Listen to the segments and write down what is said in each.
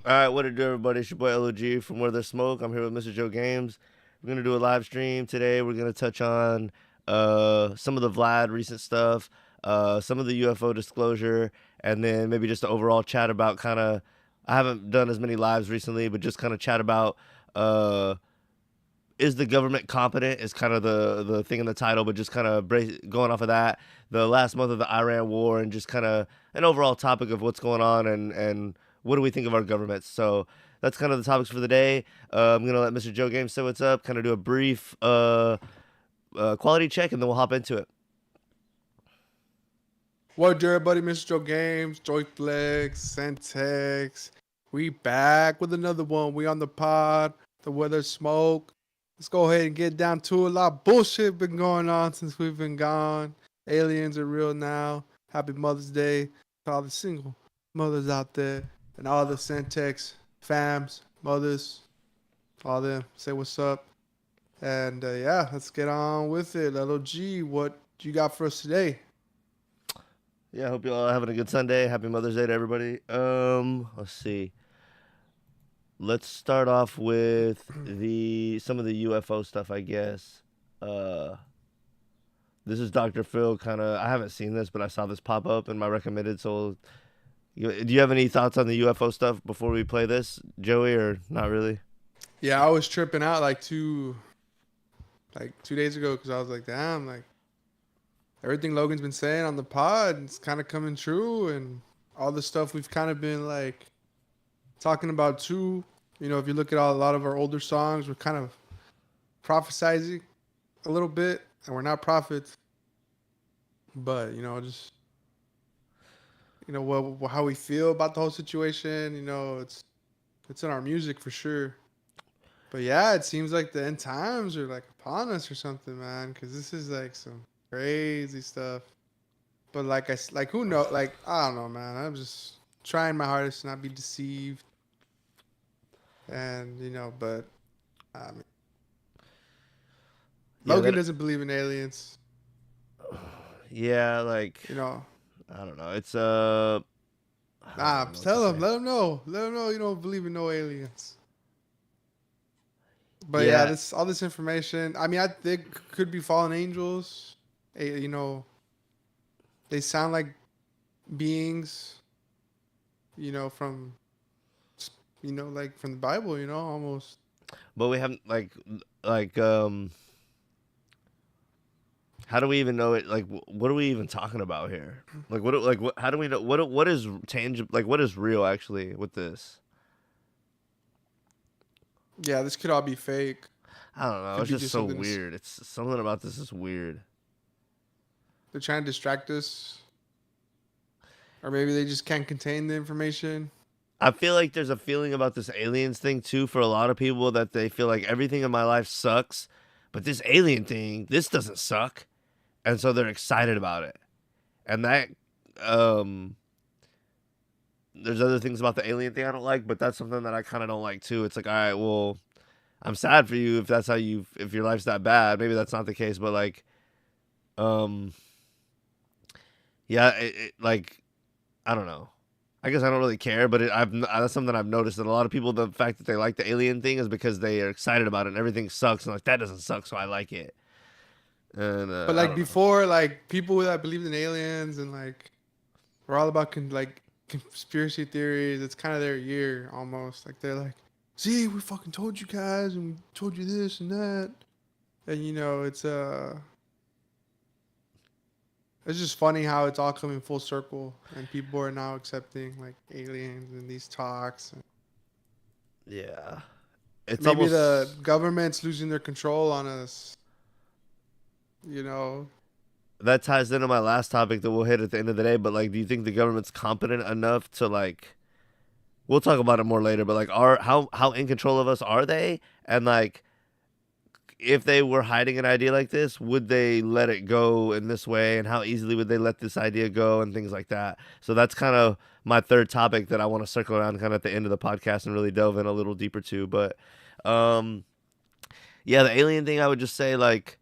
All right, what it do, everybody? It's your boy LOG from Where There's Smoke. I'm here with Mr. Joe Games. We're gonna do a live stream today. We're gonna touch on some of the Vlad recent stuff, some of the UFO disclosure, and then maybe just an overall chat about kind of. I haven't done as many lives recently, but just kind of chat about uh, is the government competent? Is kind of the thing in the title, but just kind of going off of that, the last month of the Iran war, and just kind of an overall topic of what's going on and what do we think of our governments. So that's kind of the topics for the day. I'm gonna let Mr. Joe Games say what's up, kind of do a brief quality check, and then we'll hop into it. What do everybody, Mr. Joe Games, Joyflex, Centex. We back with another one. We on the pod, the weather smoke. Let's go ahead and get down to it. A lot of bullshit been going on since we've been gone. Aliens are real now. Happy Mother's Day to all the single mothers out there and all the Centex fams, mothers, all them. Say what's up. And yeah, let's get on with it. LOG, what you got for us today? Yeah, I hope you all are having a good Sunday. Happy Mother's Day to everybody. Let's see. Let's start off with the some of the UFO stuff, I guess. Uh, this is Dr. Phil. Kind of, I haven't seen this, but I saw this pop up in my recommended. So, do you have any thoughts on the UFO stuff before we play this, Joey, or not really? Yeah, I was tripping out like 2 days ago because I was like, damn, like everything Logan's been saying on the pod, it's kind of coming true, and all the stuff we've kind of been like talking about too. You know, if you look at a lot of our older songs, we're kind of prophesizing a little bit, and we're not prophets, but just how we feel about the whole situation. It's in our music for sure. But yeah, it seems like the end times are like upon us or something, man. Because this is like some crazy stuff. But like who know? Like I don't know, man. I'm just trying my hardest to not be deceived, and but I mean, Yeah, Logan that. doesn't believe in aliens. Yeah, like You know, I don't know. I don't nah. even know what to Tell him, say. let him know you don't believe in no aliens. But yeah, Yeah, this all this information. I mean, I think could be fallen angels. You know, they sound like beings. From like from the Bible. Almost. but we haven't like. How do we even know it? Like, what are we even talking about here? Like, how do we know what is tangible? Like, what is real actually with this? Yeah, this could all be fake. I don't know. Could It's be just just so something weird. It's something about this is weird. they're trying to distract us, or maybe they just can't contain the information. I feel like there's a feeling about this aliens thing too for a lot of people that they feel like everything in my life sucks, but this alien thing, this doesn't suck, and so they're excited about it. And that, um, there's other things about the alien thing I don't like, but that's something that I kind of don't like too. It's like, all right, well, I'm sad for you if that's how if your life's that bad. Maybe that's not the case, but like, um, yeah, like I don't know. I guess I don't really care, but that's something I've noticed that a lot of people, the fact that they like the alien thing is because they are excited about it and everything sucks and like that doesn't suck, so I like it. And But I like don't know. before, like people that believed in aliens and like we're all about like conspiracy theories. It's kind of their year almost. Like they're like, see, we fucking told you guys and we told you this and that. And it's just funny how it's all coming full circle and people are now accepting like aliens and these talks. Yeah, it's Maybe the almost government's losing their control on us. You know, that ties into my last topic that we'll hit at the end of the day. But like, do you think the government's competent enough to like? We'll talk about it more later. But like, are how in control of us are they? And like, if they were hiding an idea like this, would they let it go in this way? And how easily would they let this idea go and things like that? So that's kind of my third topic that I want to circle around kind of at the end of the podcast and really delve in a little deeper to. But um, yeah, the alien thing, I would just say like,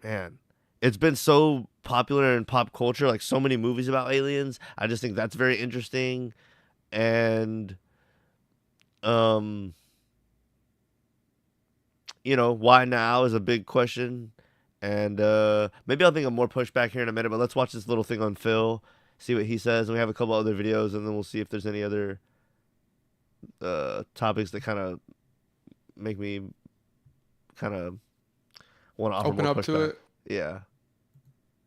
man, it's been so popular in pop culture, like so many movies about aliens. I just think that's very interesting. And um why now is a big question. And maybe I'll think of more pushback here in a minute, but let's watch this little thing on Phil, see what he says, and we have a couple other videos, and then we'll see if there's any other topics that kind of make me kind of want to offer Open more up to pushback. it. Yeah.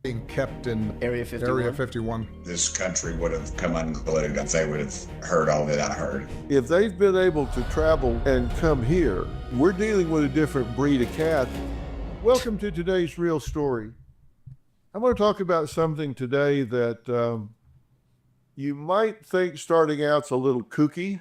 Being kept in Area 51. Area 51. This country would have come unglued if they would have heard all that I heard. If they've been able to travel and come here, we're dealing with a different breed of cat. Welcome to today's real story. I'm going to talk about something today that you might think starting out's a little kooky.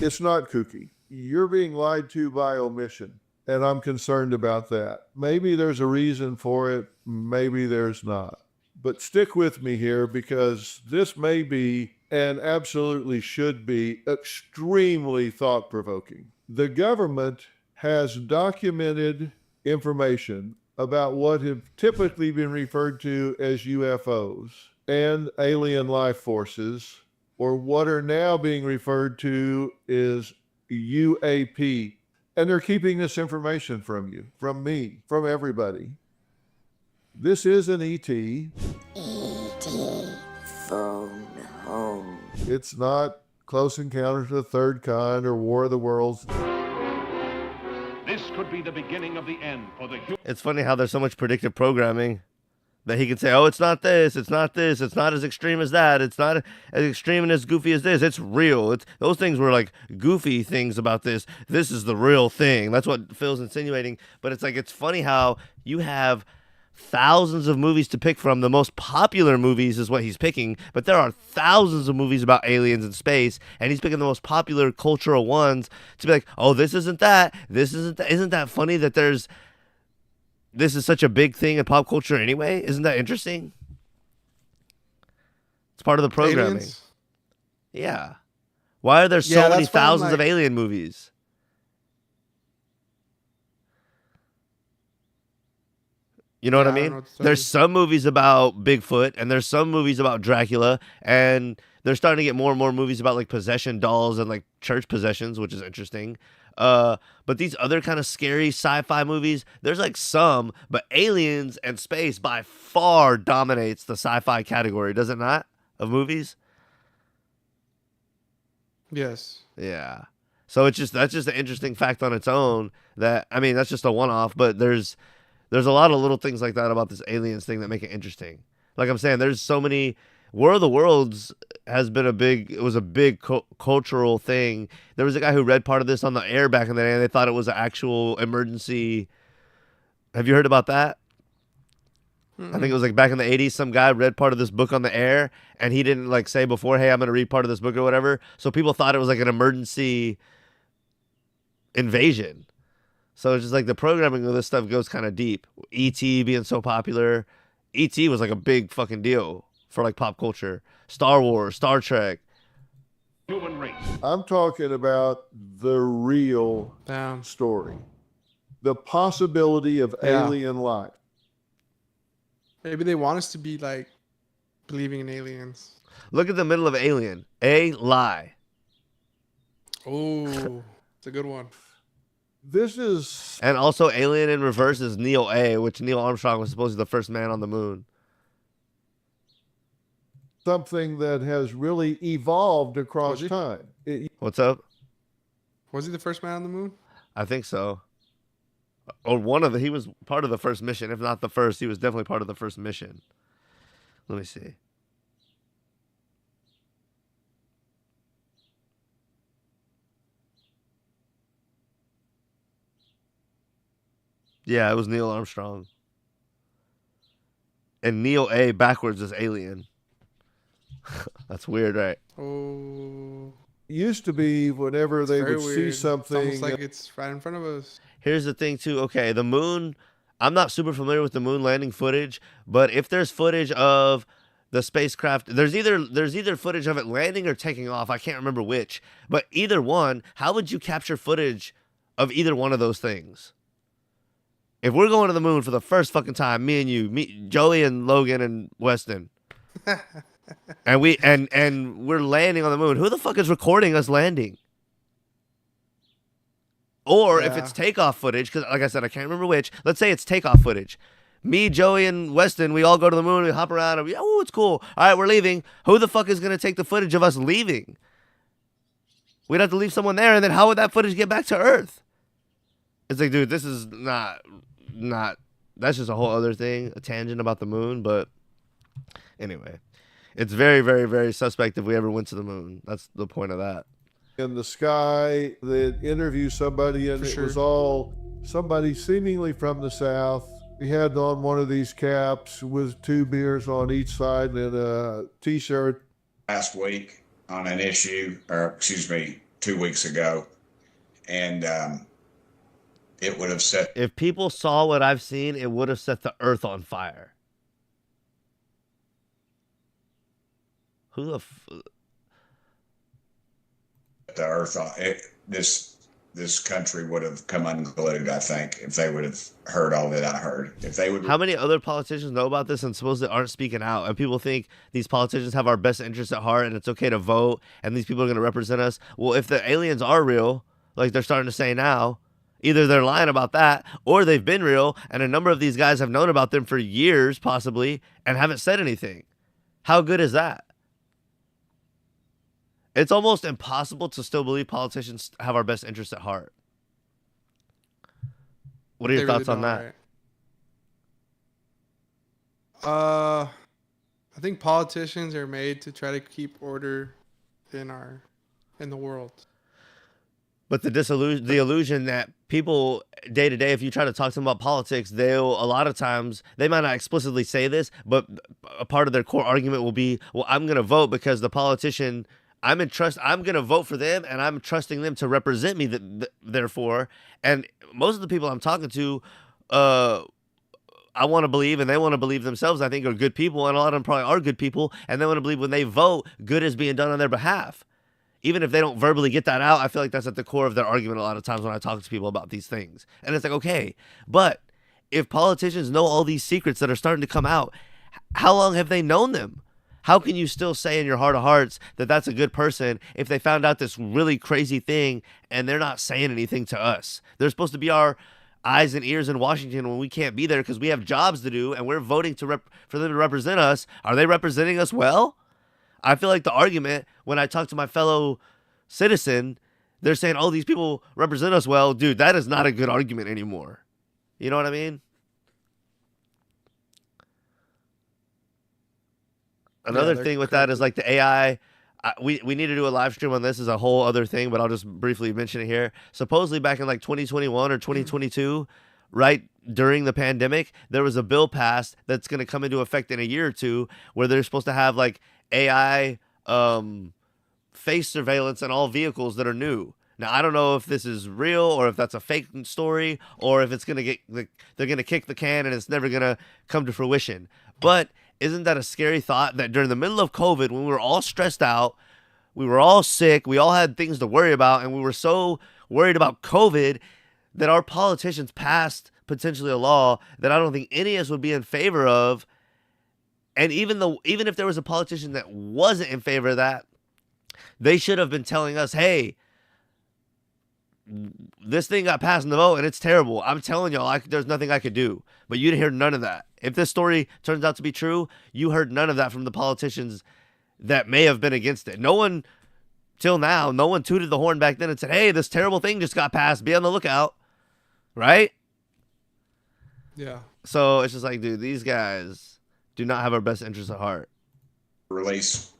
It's not kooky. You're being lied to by omission, and I'm concerned about that. Maybe there's a reason for it, maybe there's not. But stick with me here, because this may be, and absolutely should be, extremely thought-provoking. The government has documented information about what have typically been referred to as UFOs and alien life forces, or what are now being referred to as UAP. And they're keeping this information from you, from me, from everybody. This is an ET. E.T. phone home. It's not Close Encounters of the Third Kind or War of the Worlds. This could be the beginning of the end for the human. It's funny how there's so much predictive programming that he can say, oh, it's not this, it's not this, it's not as extreme as that, it's not as extreme and as goofy as this, it's real. Those things were like goofy things about this. This is the real thing. That's what Phil's insinuating. But it's like, it's funny how you have thousands of movies to pick from. The most popular movies is what he's picking, but there are thousands of movies about aliens in space, and he's picking the most popular cultural ones to be like, oh, this isn't that, this isn't that. Isn't that funny that this is such a big thing in pop culture anyway? Isn't that interesting? It's part of the programming. Aliens? Yeah. Why are there so Yeah, many that's why I'm thousands of like- alien movies? You know what I Yeah, I don't mean? know what to tell There's you. some movies about Bigfoot, and there's some movies about Dracula, and they're starting to get more and more movies about like possession dolls and like church possessions, which is interesting. But these other kind of scary sci-fi movies, there's like some, but aliens and space by far dominates the sci-fi category, does it not? Of movies? Yes. Yeah. So that's just an interesting fact on its own. That, I mean, that's just a one-off, but there's a lot of little things like that about this aliens thing that make it interesting. Like I'm saying, there's so many. War of the Worlds was a big cultural thing. There was a guy who read part of this on the air back in the day, and they thought it was an actual emergency. Have you heard about that? I think it was like back in the 80s, some guy read part of this book on the air, and he didn't like say before, hey, I'm going to read part of this book or whatever. So people thought it was like an emergency invasion. So it's just like the programming of this stuff goes kind of deep. E.T. being so popular. E.T. was like a big fucking deal for like pop culture. Star Wars, Star Trek. Human race. I'm talking about the real Damn. story. The possibility of Yeah. alien life. Maybe they want us to be like believing in aliens. Look at the middle of Alien. A lie. Oh, it's a good one. This is And also Alien in reverse is Neil A, which Neil Armstrong was supposedly the first man on the moon. something that has really evolved across Was he? time. What's up? Was he the first man on the moon? I think so. Or he was part of the first mission. If not the first, he was definitely part of the first mission. Let me see. Yeah, it was Neil Armstrong. And Neil A backwards is alien. That's weird, right? Oh, Used to be whenever it's they very would weird. see It's something. almost like it's right in front of us. Here's the thing too. Okay, the moon, I'm not super familiar with the moon landing footage, but if there's footage of the spacecraft, there's either footage of it landing or taking off. I can't remember which. But either one, how would you capture footage of either one of those things? If we're going to the moon for the first fucking time, me and you, Joey and Logan and Weston, and we're landing on the moon, who the fuck is recording us landing? Or if it's takeoff footage, because like I said, I can't remember which. Let's say it's takeoff footage. Me, Joey, and Weston, we all go to the moon, we hop around, and oh, it's cool. All right, we're leaving. Who the fuck is going to take the footage of us leaving? We'd have to leave someone there, and then how would that footage get back to Earth? It's like, dude, this is not, that's just a whole other thing, a tangent about the moon, but anyway. It's very, very, very suspect if we ever went to the moon. That's the point of that. In the sky, that interview somebody, and it was all somebody seemingly from the South. He had on one of these caps with 2 beers on each side and a T-shirt. Last week on an issue, or excuse me, 2 weeks ago, and it would have set. If people saw what I've seen, it would have set the Earth on fire. Who the The Earth, this country would have come unglued, I think, if they would have heard all that I heard. If they would. How many other politicians know about this and supposedly aren't speaking out? And people think these politicians have our best interests at heart and it's okay to vote and these people are going to represent us. Well, if the aliens are real, like they're starting to say now, either they're lying about that or they've been real and a number of these guys have known about them for years possibly and haven't said anything. How good is that? It's almost impossible to still believe politicians have our best interests at heart. What are your thoughts on that? Right? I think politicians are made to try to keep order in the world. But the illusion that people day to day, if you try to talk to them about politics, a lot of times, they might not explicitly say this, but a part of their core argument will be, well, I'm going to vote because the politician, I'm going to vote for them and I'm trusting them to represent me therefore. And most of the people I'm talking to, I want to believe and they want to believe themselves, I think are good people. And a lot of them probably are good people. And they want to believe when they vote, good is being done on their behalf. Even if they don't verbally get that out, I feel like that's at the core of their argument a lot of times when I talk to people about these things. And it's like, okay, but if politicians know all these secrets that are starting to come out, how long have they known them? How can you still say in your heart of hearts that that's a good person if they found out this really crazy thing and they're not saying anything to us? They're supposed to be our eyes and ears in Washington when we can't be there because we have jobs to do and we're voting for them to represent us. Are they representing us well? I feel like the argument when I talk to my fellow citizen, they're saying, oh, these people represent us well. Dude, that is not a good argument anymore. You know what I mean? Another thing with that is like the AI. We need to do a live stream on this as a whole other thing, but I'll just briefly mention it here. Supposedly back in like 2021 or 2022, right during the pandemic, there was a bill passed that's going to come into effect in a year or two where they're supposed to have like AI face surveillance on all vehicles that are new. Now, I don't know if this is real or if that's a fake story or if it's going to they're going to kick the can and it's never going to come to fruition. But isn't that a scary thought that during the middle of COVID, when we were all stressed out, we were all sick, we all had things to worry about, and we were so worried about COVID that our politicians passed potentially a law that I don't think any of us would be in favor of. And even if there was a politician that wasn't in favor of that, they should have been telling us, hey, this thing got passed in the vote and it's terrible. I'm telling y'all, there's nothing I could do. But you didn't hear none of that. If this story turns out to be true, you heard none of that from the politicians that may have been against it. No one, till now, no one tooted the horn back then and said, hey, this terrible thing just got passed. Be on the lookout. Right? Yeah. So it's just like, dude, these guys do not have our best interests at heart. Release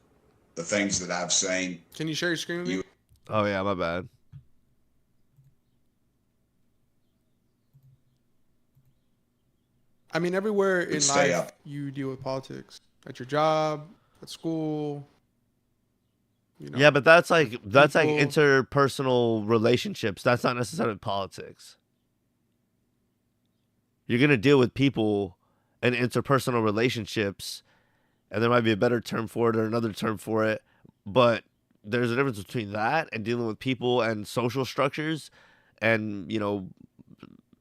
the things that I've seen. Can you share your screen with me? Oh, yeah, my bad. I mean, everywhere in Stay life up. you deal with politics. At your job, at school. You know, Yeah, but that's like people- interpersonal relationships. That's not necessarily politics. You're going to deal with people and interpersonal relationships, and there might be a better term for it or another term for it, but there's a difference between that and dealing with people and social structures and, you know,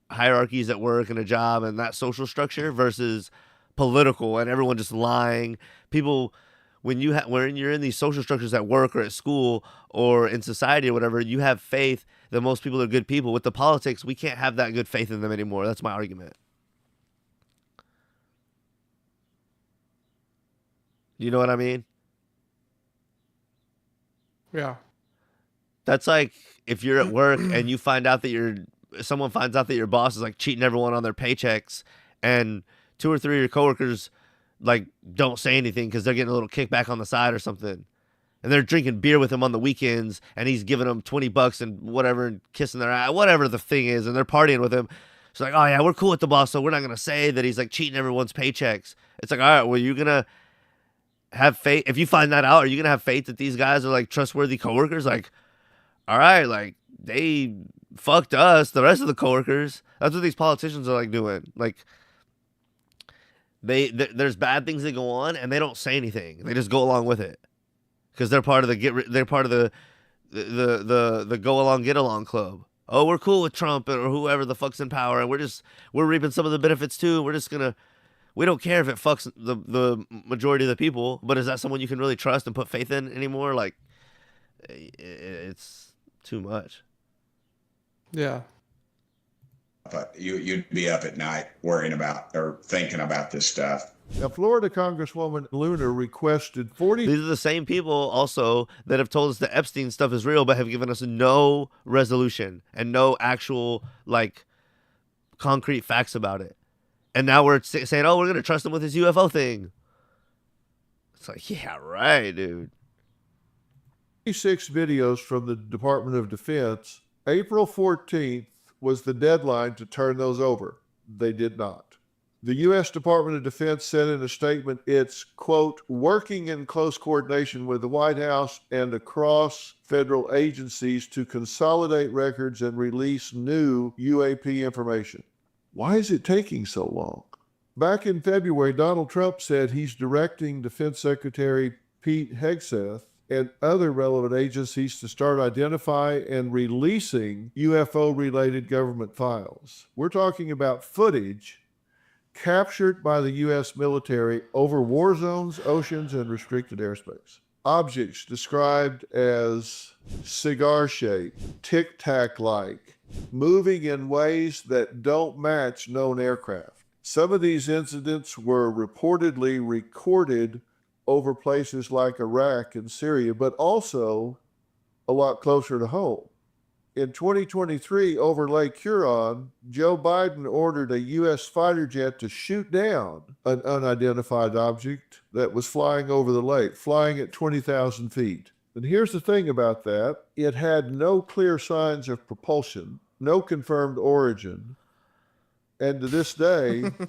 hierarchies at work and a job and that social structure versus political and everyone just lying. People, when you're in these social structures at work or at school or in society or whatever, you have faith that most people are good people. With the politics, we can't have that good faith in them anymore. That's my argument. You know what I mean? Yeah. That's like if you're at work and you find out that someone finds out that your boss is like cheating everyone on their paychecks, and 2 or 3 of your coworkers like don't say anything because they're getting a little kickback on the side or something, and they're drinking beer with him on the weekends, and he's giving them $20 and whatever and kissing their eye, whatever the thing is, and they're partying with him. It's like, oh yeah, we're cool with the boss, so we're not gonna say that he's like cheating everyone's paychecks. It's like, all right, well, you're gonna have faith. If you find that out, are you gonna have faith that these guys are like trustworthy coworkers? Like, all right, like they fucked us, the rest of the coworkers. That's what these politicians are like doing. Like there's bad things that go on and they don't say anything. They just go along with it because they're part of the go along get along club. Oh, we're cool with Trump or whoever the fuck's in power, and we're reaping some of the benefits too. We don't care if it fucks the majority of the people, but is that someone you can really trust and put faith in anymore? Like, it's too much. Yeah. But you'd be up at night worrying about or thinking about this stuff. Now, Florida Congresswoman Luna requested 40. These are the same people also that have told us the Epstein stuff is real, but have given us no resolution and no actual like concrete facts about it. And now we're saying, oh, we're going to trust him with his UFO thing. It's like, yeah, right, dude. 26 videos from the Department of Defense. April 14th was the deadline to turn those over. They did not. The U.S. Department of Defense said in a statement it's, quote, working in close coordination with the White House and across federal agencies to consolidate records and release new UAP information. Why is it taking so long? Back in February, Donald Trump said he's directing Defense Secretary Pete Hegseth and other relevant agencies to start identifying and releasing UFO-related government files. We're talking about footage captured by the U.S. military over war zones, oceans, and restricted airspace. Objects described as cigar-shaped, tic-tac-like, moving in ways that don't match known aircraft. Some of these incidents were reportedly recorded over places like Iraq and Syria, but also a lot closer to home. In 2023, over Lake Huron, Joe Biden ordered a U.S. fighter jet to shoot down an unidentified object that was flying over the lake, flying at 20,000 feet. And here's the thing about that. It had no clear signs of propulsion, no confirmed origin. And to this day... What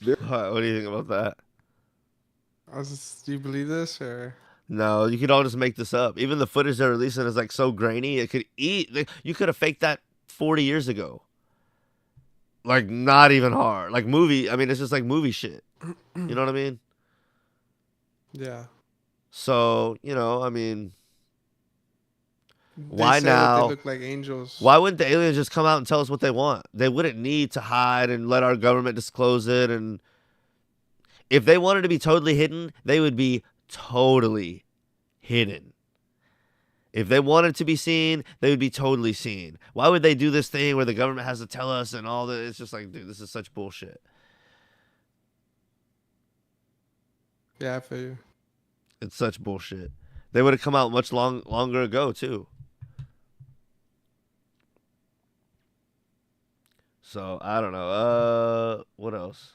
do you think about that? Do you believe this or? No, you could all just make this up. Even the footage they're releasing is like so grainy. It could you could have faked that 40 years ago. Like not even hard. Like movie. I mean, it's just like movie shit. You know what I mean? Yeah. So, you know, I mean, They say that they look like angels. Why wouldn't the aliens just come out and tell us what they want? They wouldn't need to hide and let our government disclose it. And if they wanted to be totally hidden, they would be totally hidden. If they wanted to be seen, they would be totally seen. Why would they do this thing where the government has to tell us and all that? It's just like, dude, this is such bullshit. Yeah, I feel you. It's such bullshit. They would have come out much longer ago, too. So, I don't know. What else?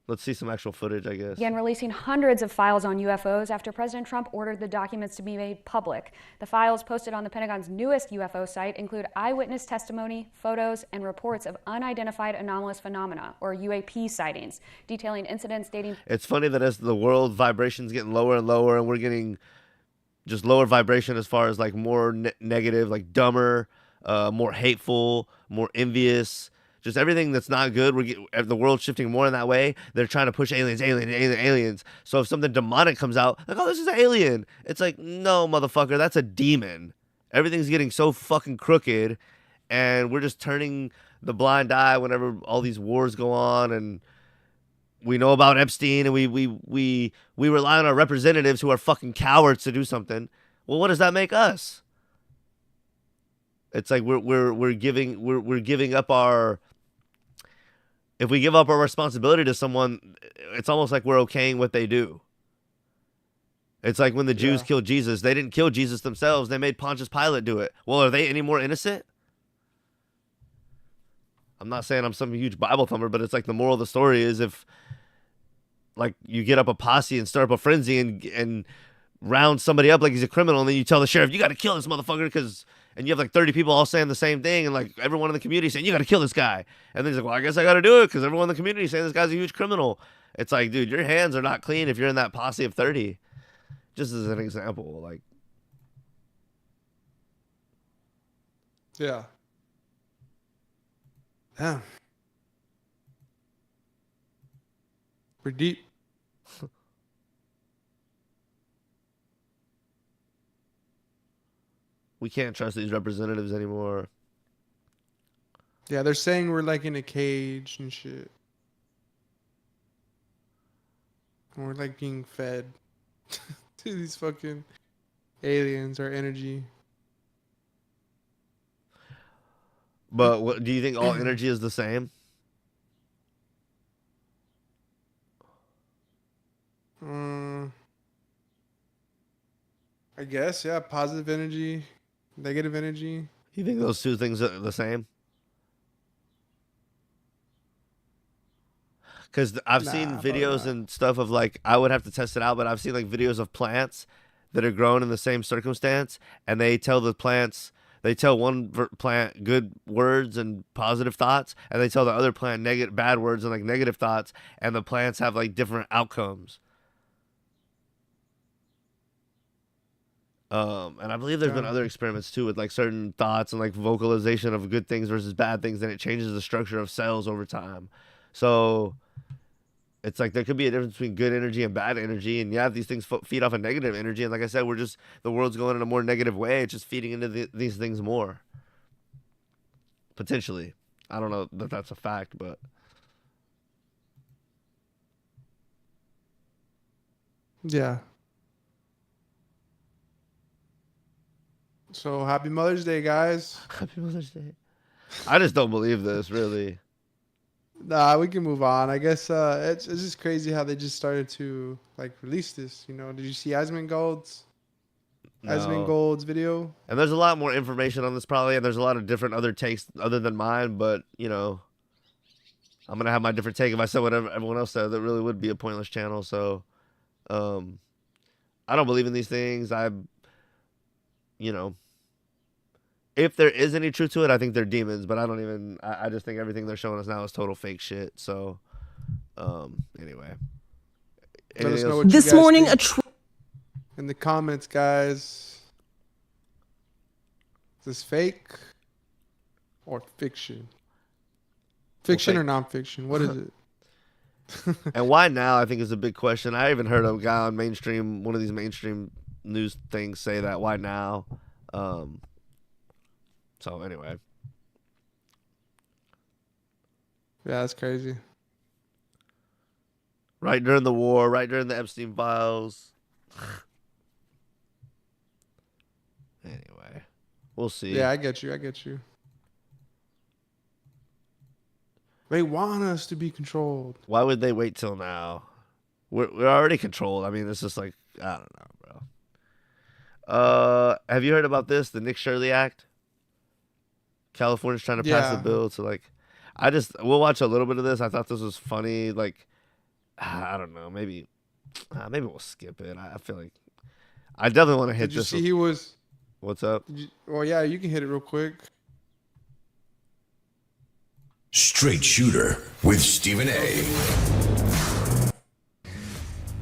Let's see some actual footage, I guess. Began releasing hundreds of files on UFOs after President Trump ordered the documents to be made public. The files posted on the Pentagon's newest UFO site include eyewitness testimony, photos, and reports of unidentified anomalous phenomena, or UAP sightings, detailing incidents dating... It's funny that as the world vibration's getting lower and lower, and we're getting just lower vibration as far as like more negative, like dumber, more hateful, more envious, just everything that's not good. The world's shifting more in that way. They're trying to push aliens. So if something demonic comes out, like, oh, this is an alien. It's like, no, motherfucker, that's a demon. Everything's getting so fucking crooked, and we're just turning the blind eye whenever all these wars go on, and we know about Epstein, and we rely on our representatives who are fucking cowards to do something. Well, what does that make us? It's like we're giving up our. If we give up our responsibility to someone, it's almost like we're okaying what they do. It's like when the Jews killed Jesus. They didn't kill Jesus themselves. They made Pontius Pilate do it. Well, are they any more innocent? I'm not saying I'm some huge Bible thumper, but it's like the moral of the story is if like you get up a posse and start up a frenzy and round somebody up like he's a criminal, and then you tell the sheriff, you got to kill this motherfucker and you have like 30 people all saying the same thing, and like everyone in the community saying, you got to kill this guy. And then he's like, well, I guess I got to do it because everyone in the community is saying this guy's a huge criminal. It's like, dude, your hands are not clean if you're in that posse of 30. Just as an example, like. Yeah. Damn. Pretty deep. We can't trust these representatives anymore. Yeah, they're saying we're like in a cage and shit. And we're like being fed to these fucking aliens or energy. But what, do you think all energy is the same? I guess, yeah. Positive energy, negative energy. You think those two things are the same? Because I've seen videos and stuff of like, I would have to test it out, but I've seen like videos of plants that are grown in the same circumstance, and they tell the plants, they tell one plant good words and positive thoughts, and they tell the other plant bad words and like negative thoughts, and the plants have like different outcomes. And I believe there's been other experiments too with like certain thoughts and like vocalization of good things versus bad things, and it changes the structure of cells over time. So it's like there could be a difference between good energy and bad energy, and yeah, these things feed off of negative energy, and like I said, the world's going in a more negative way. It's just feeding into these things more. Potentially. I don't know that that's a fact, but Yeah. So happy Mother's Day, guys. Happy Mother's Day. I just don't believe this, really. Nah, we can move on. I guess it's just crazy how they just started to like release this. You know, did you see Asmongold's video? And there's a lot more information on this probably, and there's a lot of different other takes other than mine, but you know, I'm gonna have my different take. If I said whatever everyone else said, that really would be a pointless channel. So I don't believe in these things. You know, if there is any truth to it, I think they're demons, but I just think everything they're showing us now is total fake shit. So, anyway. Let us know what this you guys morning, think in the comments, guys. Is this fake or fiction? Fiction or nonfiction? What is it? And why now, I think, is a big question. I even heard a guy on one of these mainstream news things say that. Why now? So anyway. Yeah, that's crazy. Right during the war, right during the Epstein files. Anyway, we'll see. Yeah, I get you. They want us to be controlled. Why would they wait till now? We're already controlled. I mean, it's just like, I don't know, bro. Have you heard about this? The Nick Shirley Act? California's trying to pass a bill to like, we'll watch a little bit of this. I thought this was funny. Like, I don't know. Maybe we'll skip it. I feel like I definitely want to hit this. Did you see he was? What's up? Well, yeah, you can hit it real quick. Straight Shooter with Stephen A.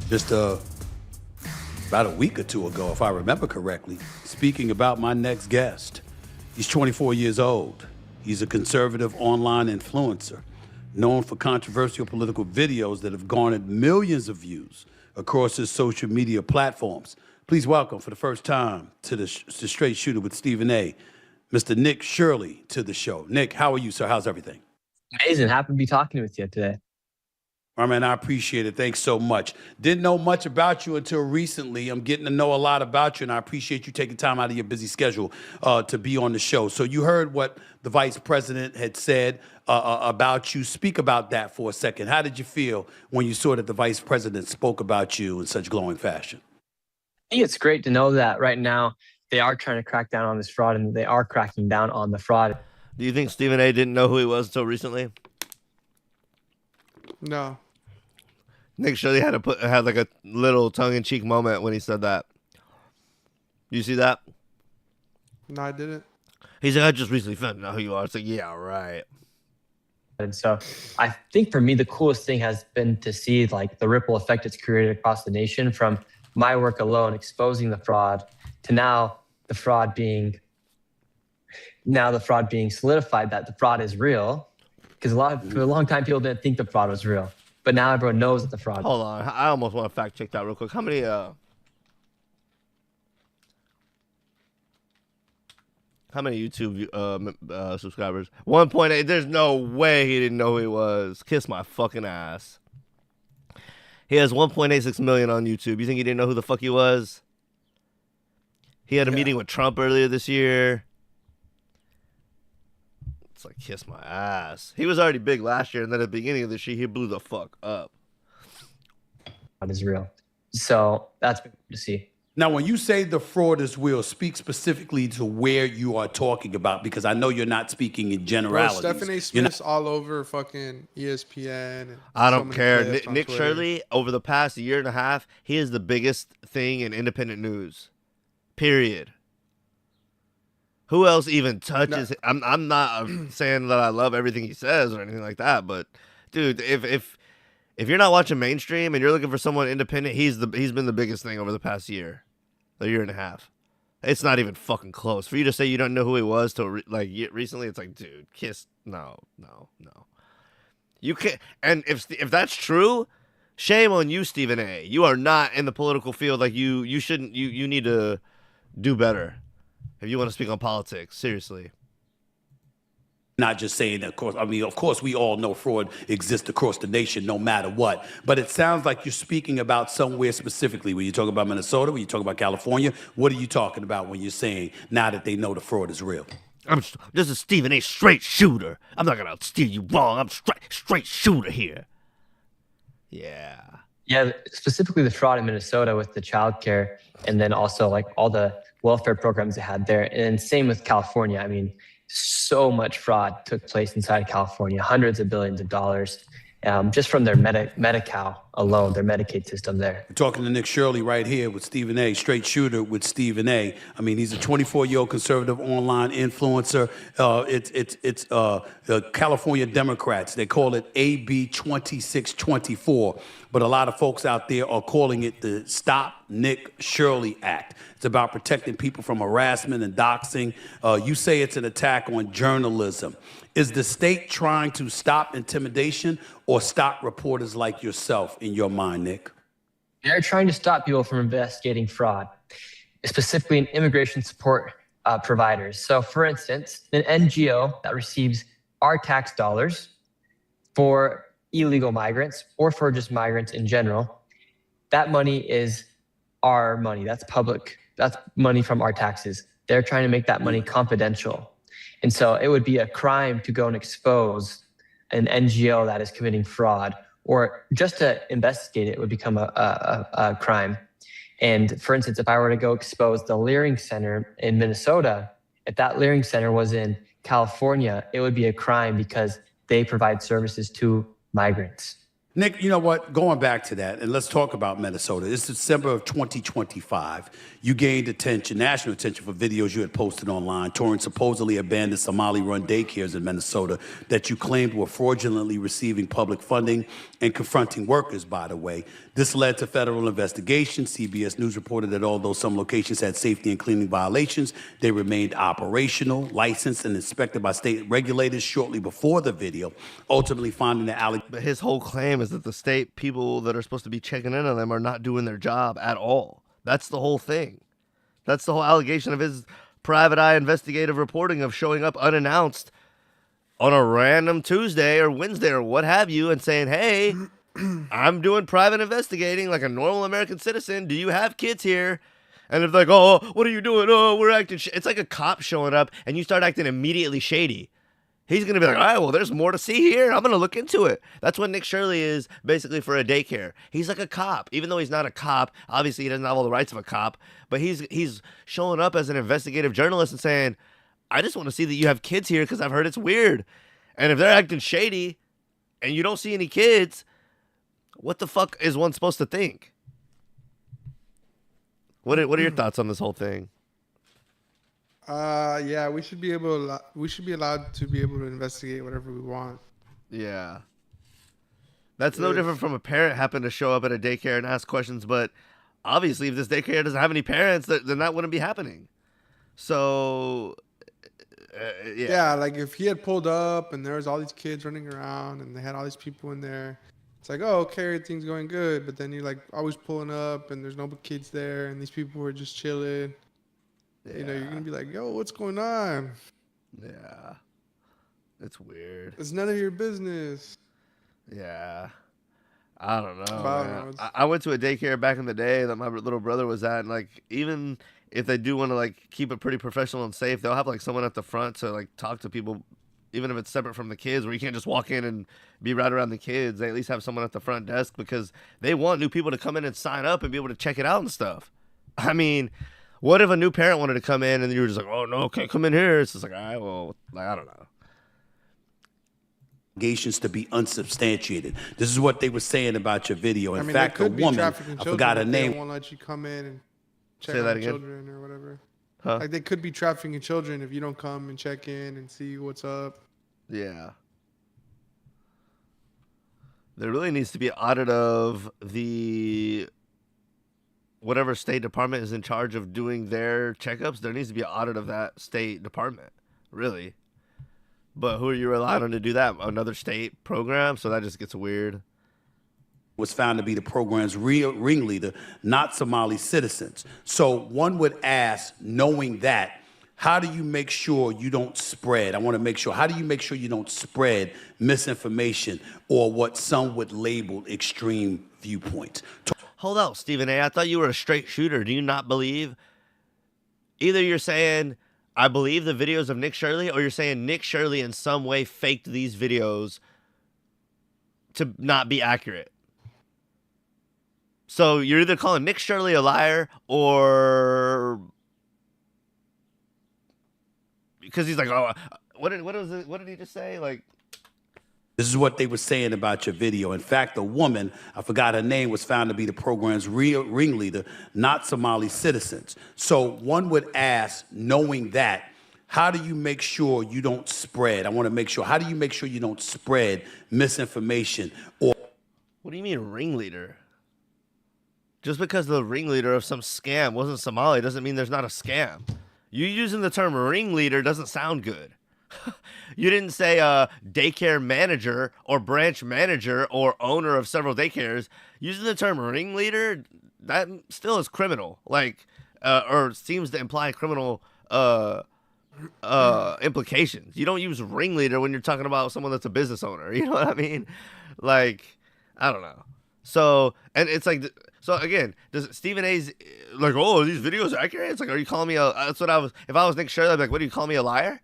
Just about a week or two ago, if I remember correctly, speaking about my next guest. He's 24 years old. He's a conservative online influencer, known for controversial political videos that have garnered millions of views across his social media platforms. Please welcome, for the first time, to the Straight Shooter with Stephen A., Mr. Nick Shirley to the show. Nick, how are you, sir? How's everything? Amazing. Happy to be talking with you today. All right, man, I appreciate it. Thanks so much. Didn't know much about you until recently. I'm getting to know a lot about you, and I appreciate you taking time out of your busy schedule to be on the show. So you heard what the vice president had said about you. Speak about that for a second. How did you feel when you saw that the vice president spoke about you in such glowing fashion? I think it's great to know that right now they are trying to crack down on this fraud, and they are cracking down on the fraud. Do you think Stephen A. didn't know who he was until recently? No. Nick Shirley had like a little tongue-in-cheek moment when he said that. You see that? No, I didn't. He's like, I just recently found out who you are. It's like, yeah, right. And so I think for me, the coolest thing has been to see like the ripple effect it's created across the nation from my work alone, exposing the fraud to now the fraud being solidified that the fraud is real. Because for a long time, people didn't think the fraud was real. But now everyone knows that the fraud. Hold on. I almost want to fact check that real quick. How many YouTube subscribers? 1.8. There's no way he didn't know who he was. Kiss my fucking ass. He has 1.86 million on YouTube. You think he didn't know who the fuck he was? He had a meeting with Trump earlier this year. It's like, kiss my ass. He was already big last year, and then at the beginning of this year, he blew the fuck up. Fraud is real. So that's good to see. Now, when you say the fraud is real, speak specifically to where you are talking about, because I know you're not speaking in generalities. Bro, Stephen A. Smith's all over fucking ESPN. And I don't care. Nick Twitter. Shirley, over the past year and a half, he is the biggest thing in independent news. Period. Who else even touches? I'm not saying that I love everything he says or anything like that, but dude, if you're not watching mainstream and you're looking for someone independent, he's been the biggest thing over the past year and a half. It's not even fucking close. For you to say you don't know who he was till recently, it's like, dude, no. You can't. And if that's true, shame on you, Stephen A. You are not in the political field. Like you shouldn't. You need to do better. If you want to speak on politics, seriously. Not just saying that, of course, we all know fraud exists across the nation no matter what. But it sounds like you're speaking about somewhere specifically. When you talk about Minnesota, when you talk about California, what are you talking about when you're saying now that they know the fraud is real? This is Stephen A. Straight shooter. I'm not going to steer you wrong. I'm straight shooter here. Yeah. Yeah, specifically the fraud in Minnesota with the childcare, and then also like all the welfare programs they had there. And same with California. I mean, so much fraud took place inside California, hundreds of billions of dollars, just from their Medi-Cal alone, their Medicaid system there. We're talking to Nick Shirley right here with Stephen A., straight shooter with Stephen A. I mean, he's a 24-year-old conservative online influencer. It's the California Democrats. They call it AB 2624. But a lot of folks out there are calling it the Stop Nick Shirley Act. It's about protecting people from harassment and doxing. You say it's an attack on journalism. Is the state trying to stop intimidation or stop reporters like yourself in your mind, Nick? They're trying to stop people from investigating fraud, specifically in immigration support providers. So for instance, an NGO that receives our tax dollars for illegal migrants or for just migrants in general, that money is our money. That's public. That's money from our taxes. They're trying to make that money confidential. And so it would be a crime to go and expose an NGO that is committing fraud, or just to investigate it would become a crime. And for instance, if I were to go expose the Leering Center in Minnesota, if that Leering Center was in California, it would be a crime because they provide services to migrants. Nick, you know what? Going back to that, and let's talk about Minnesota. It's December of 2025. You gained attention, national attention, for videos you had posted online touring supposedly abandoned Somali-run daycares in Minnesota that you claimed were fraudulently receiving public funding and confronting workers, by the way. This led to federal investigation. CBS News reported that although some locations had safety and cleaning violations, they remained operational, licensed, and inspected by state regulators shortly before the video, ultimately finding the But his whole claim is that the state people that are supposed to be checking in on them are not doing their job at all. That's the whole thing. That's the whole allegation of his private eye investigative reporting of showing up unannounced on a random Tuesday or Wednesday or what have you and saying, hey, I'm doing private investigating like a normal American citizen. Do you have kids here? And if they're like, oh, what are you doing? Oh, we're acting. It's like a cop showing up and you start acting immediately shady. He's going to be like, all right, well, there's more to see here. I'm going to look into it. That's what Nick Shirley is basically for a daycare. He's like a cop, even though he's not a cop. Obviously, he doesn't have all the rights of a cop, but he's showing up as an investigative journalist and saying, I just want to see that you have kids here because I've heard it's weird. And if they're acting shady and you don't see any kids, what the fuck is one supposed to think? What are your thoughts on this whole thing? Yeah, we should be allowed to be able to investigate whatever we want. Yeah. That's no different from a parent happen to show up at a daycare and ask questions, but obviously if this daycare doesn't have any parents, then that wouldn't be happening. So, yeah, like if he had pulled up and there was all these kids running around and they had all these people in there, it's like, oh, okay, everything's going good. But then you're like always pulling up and there's no kids there and these people were just chilling. Yeah. You know, you're going to be like, yo, what's going on? Yeah. It's weird. It's none of your business. Yeah. I don't know. I went to a daycare back in the day that my little brother was at, and like even if they do want to like keep it pretty professional and safe, they'll have like someone at the front to like talk to people, even if it's separate from the kids, where you can't just walk in and be right around the kids. They at least have someone at the front desk because they want new people to come in and sign up and be able to check it out and stuff. I mean, what if a new parent wanted to come in and you were just like, oh no, can't come in here? It's just like, all right, well, like, I don't know. Allegations to be unsubstantiated. This is what they were saying about your video. In I mean, fact, a woman, I forgot her name. They won't let you come in and check Say that on again? children or whatever. Huh? Like they could be trafficking children if you don't come and check in and see what's up. Yeah. There really needs to be an audit of the whatever state department is in charge of doing their checkups. There needs to be an audit of that state department, really. But who are you relying on to do that? Another state program? So that just gets weird. Was found to be the program's real ringleader, not Somali citizens. So one would ask, knowing that, how do you make sure you don't spread? I want to make sure. How do you make sure you don't spread misinformation or what some would label extreme viewpoints? Hold up, Stephen A. I thought you were a straight shooter. Do you not believe? Either you're saying, I believe the videos of Nick Shirley, or you're saying Nick Shirley in some way faked these videos to not be accurate. So you're either calling Nick Shirley a liar or because he's like, oh, what did he just say? Like, this is what they were saying about your video. In fact, a woman, I forgot her name, was found to be the program's real ringleader, not Somali citizens. So one would ask, knowing that, how do you make sure you don't spread? I want to make sure. How do you make sure you don't spread misinformation or? What do you mean ringleader? Just because the ringleader of some scam wasn't Somali doesn't mean there's not a scam. You using the term ringleader doesn't sound good. You didn't say daycare manager or branch manager or owner of several daycares. Using the term ringleader, that still is criminal. Like, or seems to imply criminal implications. You don't use ringleader when you're talking about someone that's a business owner. You know what I mean? Like, I don't know. So, and it's like, so again, does Stephen A's like, oh, are these videos accurate? It's like, are you calling me a, that's what I was, if I was Nick Shirley, I'd be like, what, do you call me a liar?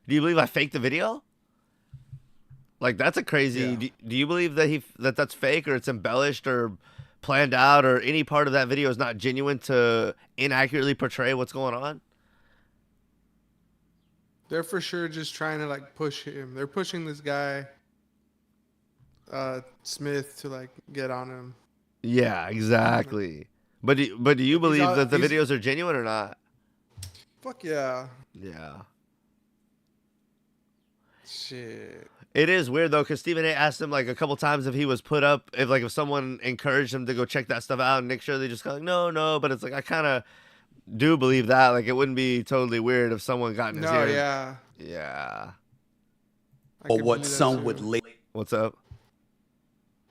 Do you believe I faked the video? Like, that's a crazy, Yeah. do you believe that that's fake or it's embellished or planned out or any part of that video is not genuine to inaccurately portray what's going on? They're for sure just trying to like push him. They're pushing this guy, Smith, to like get on him. Yeah, exactly. But do you believe that the videos are genuine or not? Fuck yeah. Yeah. Shit. It is weird though, because Stephen A asked him like a couple times if he was put up, if someone encouraged him to go check that stuff out, and Nick Shirley just like, no, but it's like, I kind of do believe that. Like, it wouldn't be totally weird if someone got in his ear. Yeah. Yeah. Or what some would label. What's up?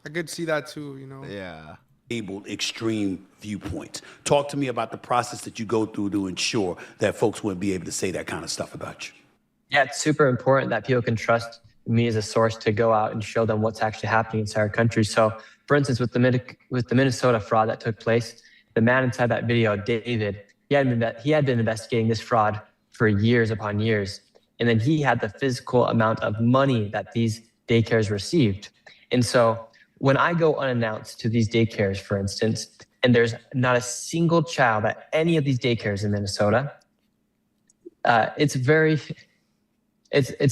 I could see that too, you know. Yeah. extreme viewpoints. Talk to me about the process that you go through to ensure that folks wouldn't be able to say that kind of stuff about you. Yeah, it's super important that people can trust me as a source to go out and show them what's actually happening inside our country. So, for instance, with the Minnesota fraud that took place, the man inside that video, David, he had been investigating this fraud for years upon years, and then he had the physical amount of money that these daycares received. And so, when I go unannounced to these daycares, for instance, and there's not a single child at any of these daycares in Minnesota, it's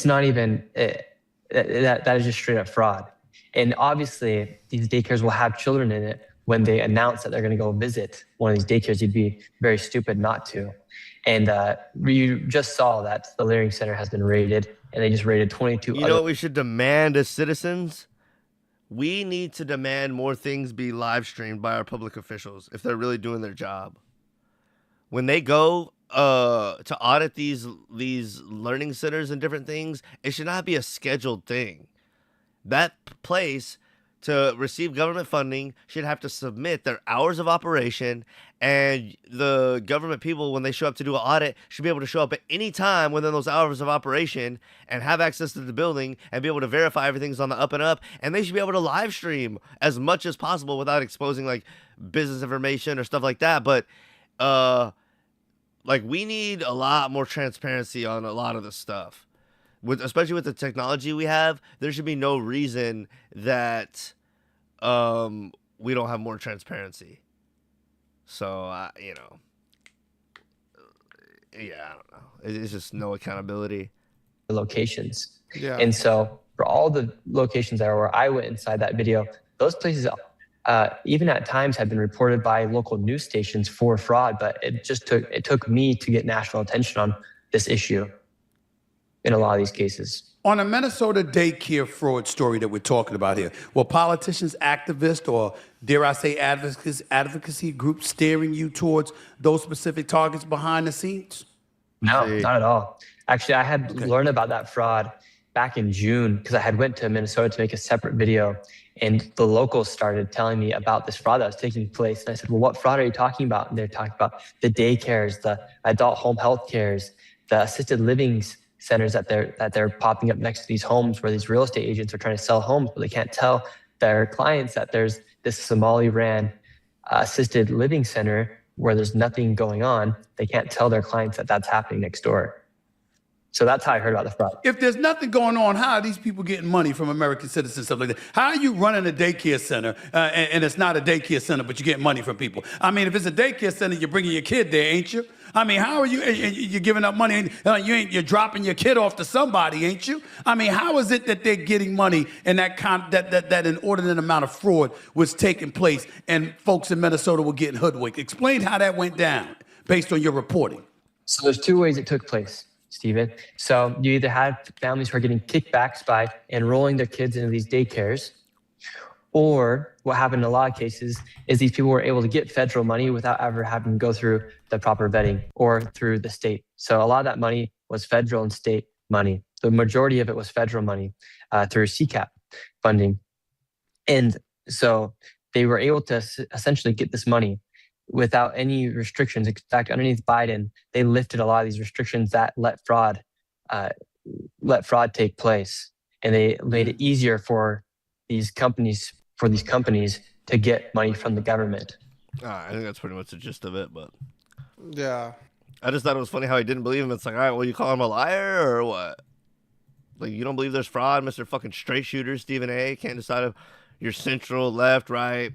not even that is just straight up fraud. And obviously, these daycares will have children in it when they announce that they're going to go visit one of these daycares. You'd be very stupid not to. And you just saw that the Learning Center has been raided, and they just raided 22 You know what we should demand as citizens? We need to demand more things be live streamed by our public officials if they're really doing their job. When they go to audit these learning centers and different things, it should not be a scheduled thing. That place, to receive government funding, should have to submit their hours of operation, and the government people, when they show up to do an audit, should be able to show up at any time within those hours of operation and have access to the building and be able to verify everything's on the up and up, and they should be able to live stream as much as possible without exposing like business information or stuff like that. But like, we need a lot more transparency on a lot of this stuff. Especially with the technology we have, there should be no reason that we don't have more transparency. So, you know, yeah, I don't know. It's just no accountability. Locations. Yeah. And so for all the locations that where I went inside that video, those places even at times had been reported by local news stations for fraud, but it took me to get national attention on this issue in a lot of these cases. On a Minnesota daycare fraud story that we're talking about here, were politicians, activists, or dare I say advocacy groups steering you towards those specific targets behind the scenes? No, not at all. Actually, I had learned about that fraud back in June because I had went to Minnesota to make a separate video, and the locals started telling me about this fraud that was taking place. And I said, well, what fraud are you talking about? And they're talking about the daycares, the adult home health cares, the assisted living centers that they're popping up next to these homes where these real estate agents are trying to sell homes, but they can't tell their clients that there's this Somali-ran assisted living center where there's nothing going on. They can't tell their clients that that's happening next door. So that's how I heard about the fraud. If there's nothing going on, how are these people getting money from American citizens, stuff like that? How are you running a daycare center and it's not a daycare center, but you get money from people? I mean, if it's a daycare center, you're bringing your kid there, ain't you? I mean, how are you're giving up money? You're dropping your kid off to somebody, ain't you? I mean, how is it that they're getting money and that inordinate amount of fraud was taking place and folks in Minnesota were getting hoodwinked? Explain how that went down based on your reporting. So there's two ways it took place, Stephen. So you either had families who are getting kickbacks by enrolling their kids into these daycares, or what happened in a lot of cases is these people were able to get federal money without ever having to go through the proper vetting or through the state. So a lot of that money was federal and state money. The majority of it was federal money through CCAP funding. And so they were able to essentially get this money without any restrictions. In fact, underneath Biden, they lifted a lot of these restrictions that let fraud take place, and they made it easier for these companies to get money from the government. I think that's pretty much the gist of it. But Yeah. I just thought it was funny how he didn't believe him. It's like, all right, well, you call him a liar or what? Like, you don't believe there's fraud, Mr. fucking straight shooter, Stephen A. Can't decide if you're central, left, right.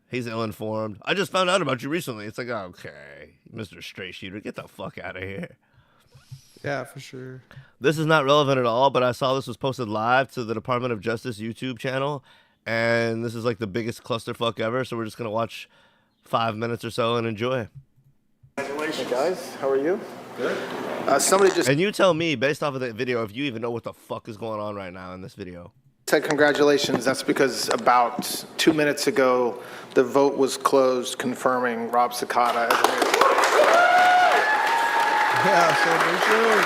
He's ill-informed. I just found out about you recently. It's like, okay, Mr. Straight Shooter, get the fuck out of here. Yeah, for sure. This is not relevant at all, but I saw this was posted live to the Department of Justice YouTube channel, and this is like the biggest clusterfuck ever, so we're just going to watch 5 minutes or so and enjoy. Hey guys, how are you? Good. Somebody just And you tell me, based off of that video, if you even know what the fuck is going on right now in this video. said congratulations. That's because about 2 minutes ago, the vote was closed confirming Rob Sakata as the new. Yeah, so for sure.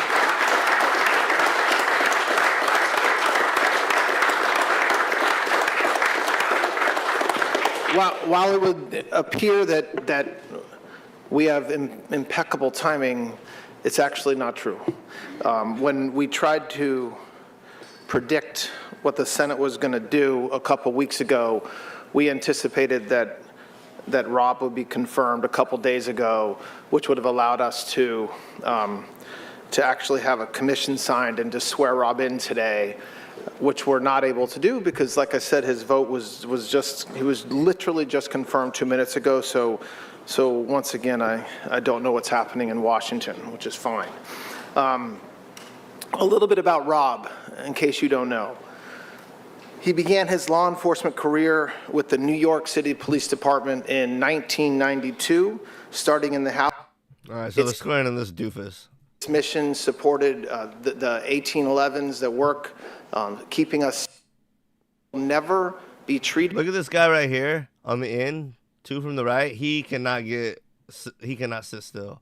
while it would appear that we have impeccable timing, it's actually not true. When we tried to predict what the Senate was going to do a couple weeks ago, we anticipated that Rob would be confirmed a couple days ago, which would have allowed us to actually have a commission signed and to swear Rob in today, which we're not able to do because, like I said, his vote was literally just confirmed 2 minutes ago. So once again, I don't know what's happening in Washington, which is fine. A little bit about Rob, in case you don't know. He began his law enforcement career with the New York City Police Department in 1992, starting in the house. All right, so let's go in on this doofus. Its mission supported the 1811s that work, keeping us never be treated. Look at this guy right here on the end, 2 from the right. He cannot sit still.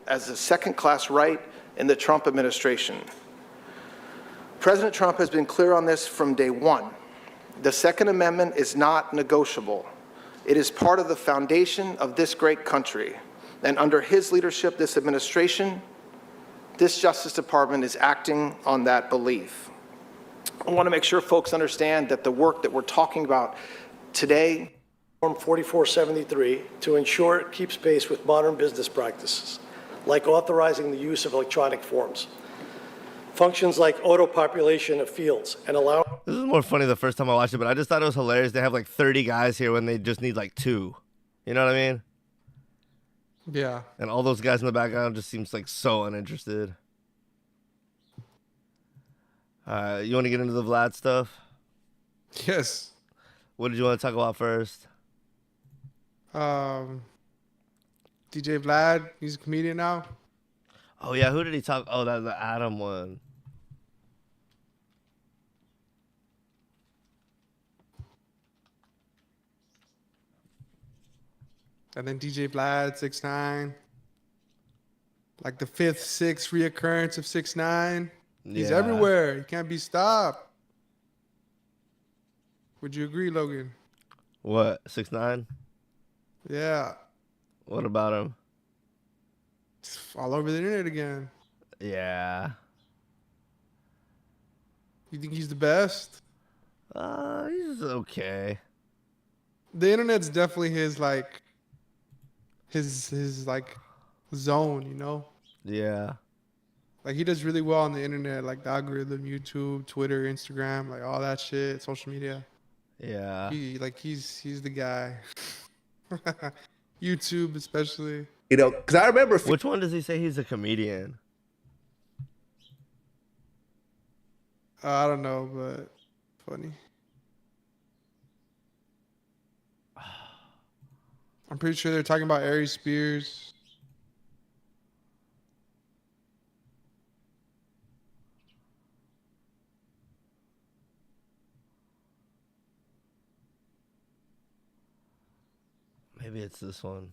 As a second-class right in the Trump administration. President Trump has been clear on this from day one. The Second Amendment is not negotiable. It is part of the foundation of this great country. And under his leadership, this administration, this Justice Department is acting on that belief. I want to make sure folks understand that the work that we're talking about today, Form 4473, to ensure it keeps pace with modern business practices, like authorizing the use of electronic forms. Functions like auto-population of fields and allow... This is more funny the first time I watched it, but I just thought it was hilarious. They have like 30 guys here when they just need like 2. You know what I mean? Yeah. And all those guys in the background just seems like so uninterested. You want to get into the Vlad stuff? Yes. What did you want to talk about first? DJ Vlad, he's a comedian now. Oh, yeah. Who did he talk? Oh, that's the Adam one. And then DJ Vlad, 6ix9ine. Like the 5th, 6th reoccurrence of 6ix9ine. He's everywhere. He can't be stopped. Would you agree, Logan? What? 6ix9ine? Yeah. What about him? All over the internet again. Yeah. You think he's the best? He's okay. The internet's definitely his zone, you know? Yeah. Like he does really well on the internet, like the algorithm, YouTube, Twitter, Instagram, like all that shit, social media. Yeah. He's the guy. YouTube especially. You know, because I remember... Which one does he say he's a comedian? I don't know, but funny. I'm pretty sure they're talking about Aries Spears. Maybe it's this one.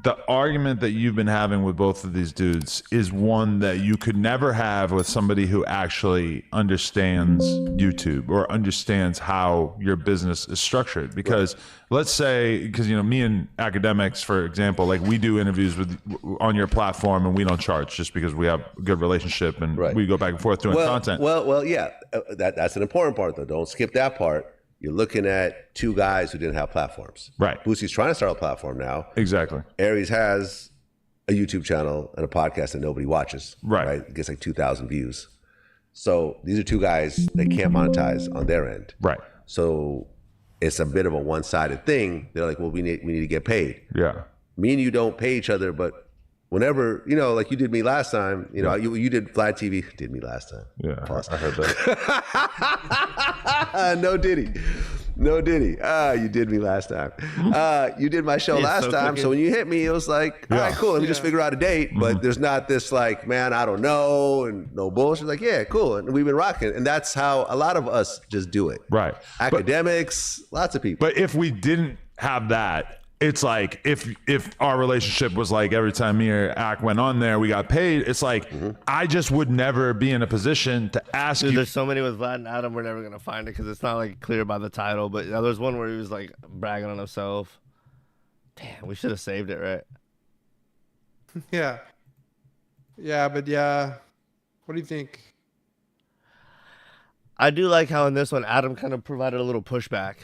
The argument that you've been having with both of these dudes is one that you could never have with somebody who actually understands YouTube or understands how your business is structured. Because let's say, because, you know, me and academics, for example, like we do interviews on your platform and we don't charge just because we have a good relationship and we go back and forth doing content. Well, yeah, that's an important part though. Don't skip that part. You're looking at 2 guys who didn't have platforms. Right. Boosie's trying to start a platform now. Exactly. Aries has a YouTube channel and a podcast that nobody watches. Right. It gets like 2,000 views. So these are 2 guys that can't monetize on their end. Right. So it's a bit of a one-sided thing. They're like, well, we need to get paid. Yeah. Me and you don't pay each other, but whenever, you know, like you did me last time, you know, you did Vlad TV, did me last time. Yeah, I heard that. No Diddy. You did me last time. You did my show last time, so when you hit me, it was like, all right, cool, let me just figure out a date, but there's not this like, man, I don't know, and no bullshit. Like, yeah, cool, and we've been rocking, and that's how a lot of us just do it. Right. Academics, lots of people. But if we didn't have that, it's like if our relationship was like every time me or Ak went on there, we got paid. It's like I just would never be in a position to ask Dude, you. there's so many with Vlad and Adam. We're never gonna find it because it's not like clear by the title. But there's one where he was like bragging on himself. Damn, we should have saved it, right? Yeah. Yeah, but yeah. What do you think? I do like how in this one Adam kind of provided a little pushback,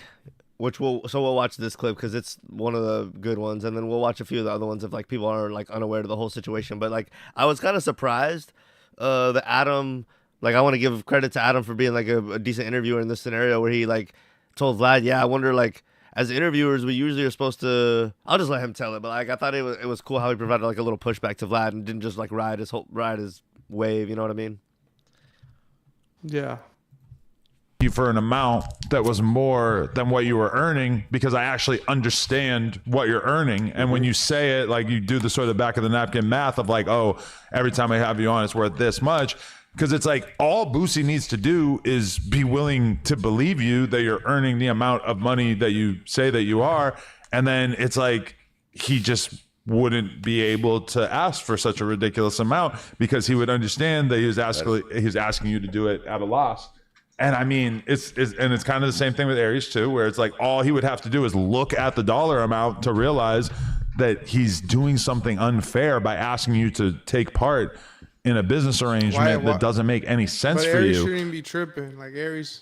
which we'll watch this clip because it's one of the good ones, and then we'll watch a few of the other ones if like people are like unaware of the whole situation. But like I was kind of surprised that Adam, like I want to give credit to Adam for being like a decent interviewer in this scenario where he like told Vlad, yeah, I wonder like as interviewers we usually are supposed to. I'll just let him tell it, but like I thought it was cool how he provided like a little pushback to Vlad and didn't just like ride his wave. You know what I mean? Yeah. You for an amount that was more than what you were earning because I actually understand what you're earning. And when you say it, like you do the sort of back of the napkin math of like, oh, every time I have you on, it's worth this much. Because it's like all Boosie needs to do is be willing to believe you that you're earning the amount of money that you say that you are. And then it's like he just wouldn't be able to ask for such a ridiculous amount because he would understand that he was asking you to do it at a loss. And I mean, it's kind of the same thing with Aries too, where it's like all he would have to do is look at the dollar amount to realize that he's doing something unfair by asking you to take part in a business arrangement that doesn't make any sense for Aries you. shouldn't be tripping. Like Aries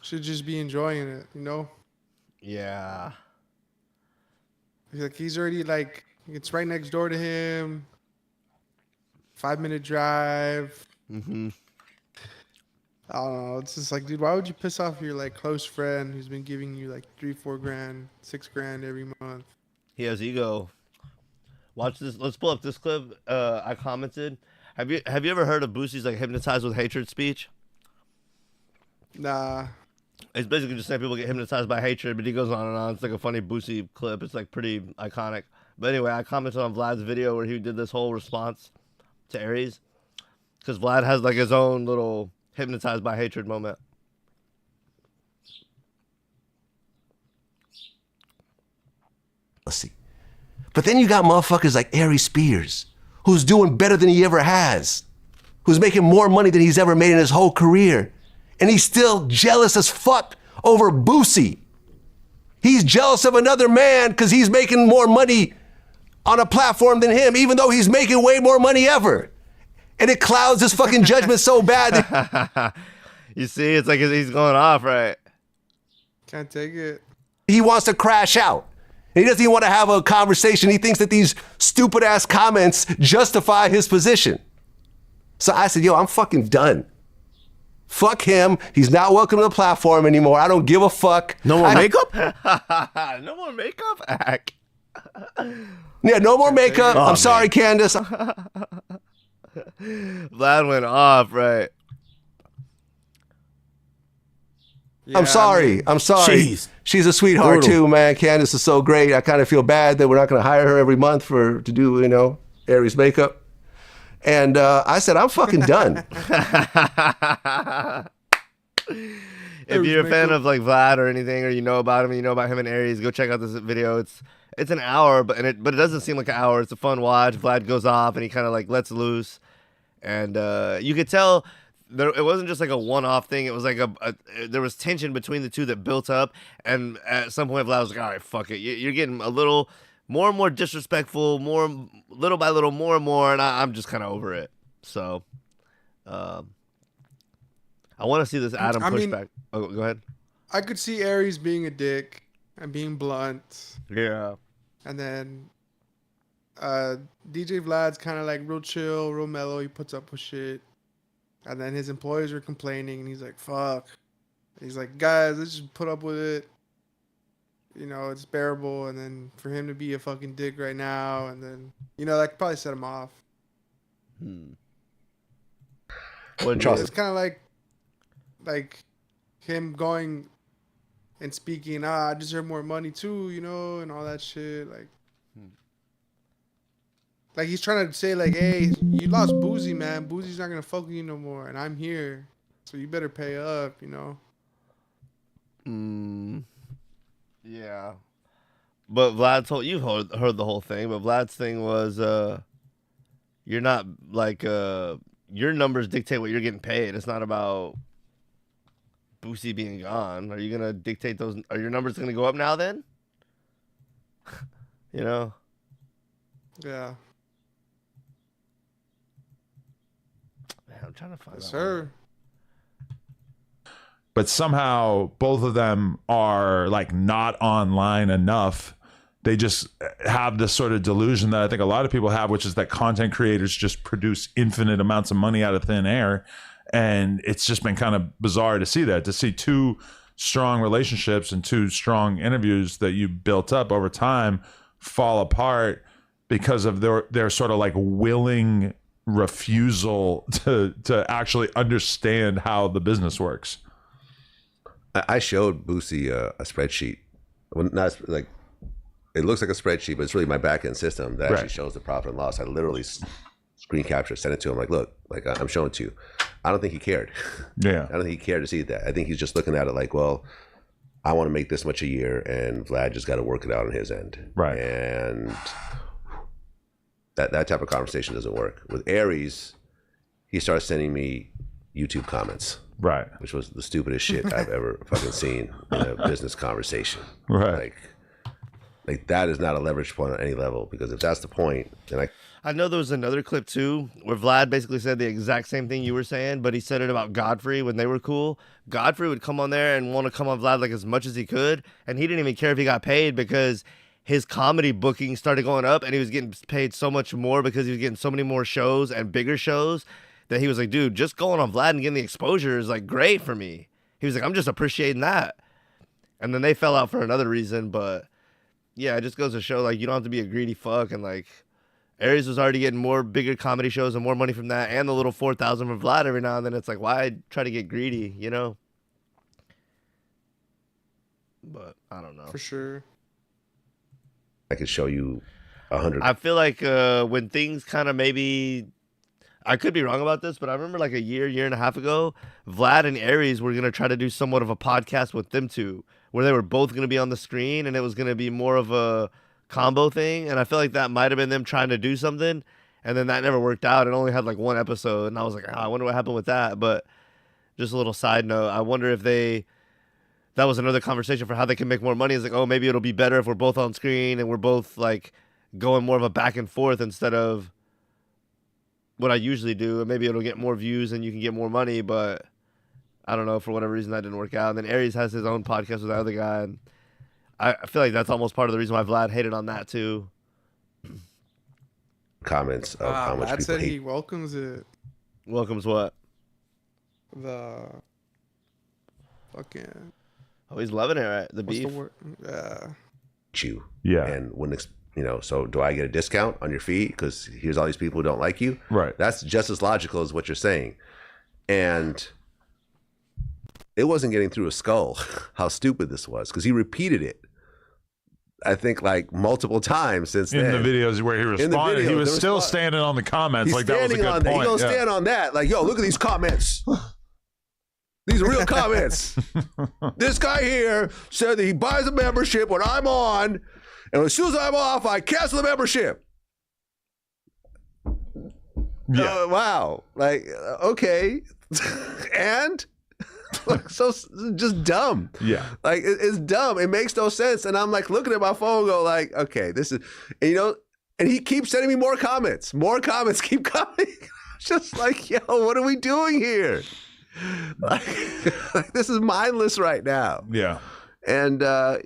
should just be enjoying it, you know? Yeah. He's already like it's right next door to him. 5-minute drive. Mm-hmm. I don't know. It's just like, dude, why would you piss off your like close friend who's been giving you like $3-4 grand, $6 grand every month? He has ego. Watch this. Let's pull up this clip. I commented. Have you ever heard of Boosie's like hypnotized with hatred speech? Nah. It's basically just saying people get hypnotized by hatred, but he goes on and on. It's like a funny Boosie clip. It's like pretty iconic. But anyway, I commented on Vlad's video where he did this whole response to Aries because Vlad has like his own little hypnotized by hatred moment. But then you got motherfuckers like Ari Spears, who's doing better than he ever has, who's making more money than he's ever made in his whole career. And he's still jealous as fuck over Boosie. He's jealous of another man because he's making more money on a platform than him, even though he's making way more money ever. And it clouds his fucking judgment so bad. You see, it's like he's going off, right? Can't take it. He wants to crash out. And he doesn't even want to have a conversation. He thinks that these stupid ass comments justify his position. So I said, yo, I'm fucking done. Fuck him. He's not welcome to the platform anymore. I don't give a fuck. No more makeup? No more makeup? Yeah, no more makeup. I'm sorry, Candace. Vlad went off, right? Yeah, I'm sorry. Jeez. She's a sweetheart too, man. Candace is so great. I kind of feel bad that we're not going to hire her every month to do, Aries makeup. And I said, I'm fucking done. If you're a fan of like Vlad or anything, or you know about him, and you know about him and Aries, go check out this video. It's an hour, but it doesn't seem like an hour. It's a fun watch. Vlad goes off and he kind of like lets loose, and you could tell it wasn't just like a one-off thing. It was like there was tension between the two that built up, and at some point Vlad was like, all right, fuck it. You're getting a little more and more disrespectful, little by little, more and more, and I'm just kind of over it. So, I want to see this Adam pushback. Oh, go ahead. I could see Aries being a dick and being blunt. Yeah. And then DJ Vlad's kind of like real chill, real mellow. He puts up with shit. And then his employees were complaining, and he's like, fuck. He's like, guys, let's just put up with it. It's bearable. And then for him to be a fucking dick right now, and then, that could probably set him off. It's kind of like him going and speaking, I deserve more money too, and all that shit. Like he's trying to say, like, hey, you lost Boosie, man. Boosie's not gonna fuck with you no more, and I'm here, so you better pay up, Yeah. But Vlad told you've heard the whole thing. But Vlad's thing was, you're not like your numbers dictate what you're getting paid. It's not about Boosie being gone. Are you gonna dictate those? Are your numbers gonna go up now? Then, you know. Yeah. Man, I'm trying to find. Yes, that sir. But somehow both of them are like not online enough. They just have this sort of delusion that I think a lot of people have, which is that content creators just produce infinite amounts of money out of thin air. And it's just been kind of bizarre to see that, to see two strong relationships and two strong interviews that you built up over time fall apart because of their sort of like willing refusal to actually understand how the business works. I showed Boosie a spreadsheet. Well, not like it looks like a spreadsheet, but it's really my back-end system that actually shows the profit and loss. I literally screen capture, send it to him. Like, look, like I'm showing it to you. I don't think he cared. Yeah. I don't think he cared to see that. I think he's just looking at it like, well, I want to make this much a year, and Vlad just got to work it out on his end. Right. And that type of conversation doesn't work. With Aries, he starts sending me YouTube comments. Right. Which was the stupidest shit I've ever fucking seen in a business conversation. Right. Like that is not a leverage point on any level, because if that's the point, then I know there was another clip too where Vlad basically said the exact same thing you were saying, but he said it about Godfrey when they were cool. Godfrey would come on there and want to come on Vlad like as much as he could, and he didn't even care if he got paid because his comedy booking started going up and he was getting paid so much more because he was getting so many more shows and bigger shows that he was like, dude, just going on Vlad and getting the exposure is like great for me. He was like, I'm just appreciating that. And then they fell out for another reason, but yeah, it just goes to show like you don't have to be a greedy fuck. And like Aries was already getting more bigger comedy shows and more money from that, and the little 4,000 from Vlad every now and then. It's like, why try to get greedy, you know? But I don't know. For sure. I could show you 100. I feel like when things kind of maybe, I could be wrong about this, but I remember like a year and a half ago, Vlad and Aries were going to try to do somewhat of a podcast with them two, where they were both going to be on the screen and it was going to be more of a combo thing. And I feel like that might have been them trying to do something. And then that never worked out. It only had like one episode. And I was like, I wonder what happened with that. But just a little side note, I wonder if that was another conversation for how they can make more money. It's like, oh, maybe it'll be better if we're both on screen and we're both like going more of a back and forth instead of what I usually do. And maybe it'll get more views and you can get more money. But I don't know, for whatever reason that didn't work out. And then Aries has his own podcast with the other guy. And I feel like that's almost part of the reason why Vlad hated on that too. Comments of how much Vlad people said hate. he welcomes it. Welcomes what? The fucking. Oh, he's loving it, right? The What's beef. the word? Yeah. You. Yeah. And wouldn't, so do I get a discount on your fee because here's all these people who don't like you? Right. That's just as logical as what you're saying. And it wasn't getting through his skull how stupid this was, because he repeated it, I think, like multiple times since in then. the videos where he responded, video, he was the still response- standing on the comments. He's Like that was a standing good on that. point. He gonna Yeah. stand on that. Like, yo, look at these comments. These are real comments. This guy here said that he buys a membership when I'm on, and as soon as I'm off, I cancel the membership. Yeah. Wow. Like, okay. And like, so just dumb. Yeah. Like it's dumb. It makes no sense. And I'm like looking at my phone, go like, okay, this is, and, and he keeps sending me more comments. More comments keep coming. Just like, yo, what are we doing here? Like this is mindless right now. Yeah. And I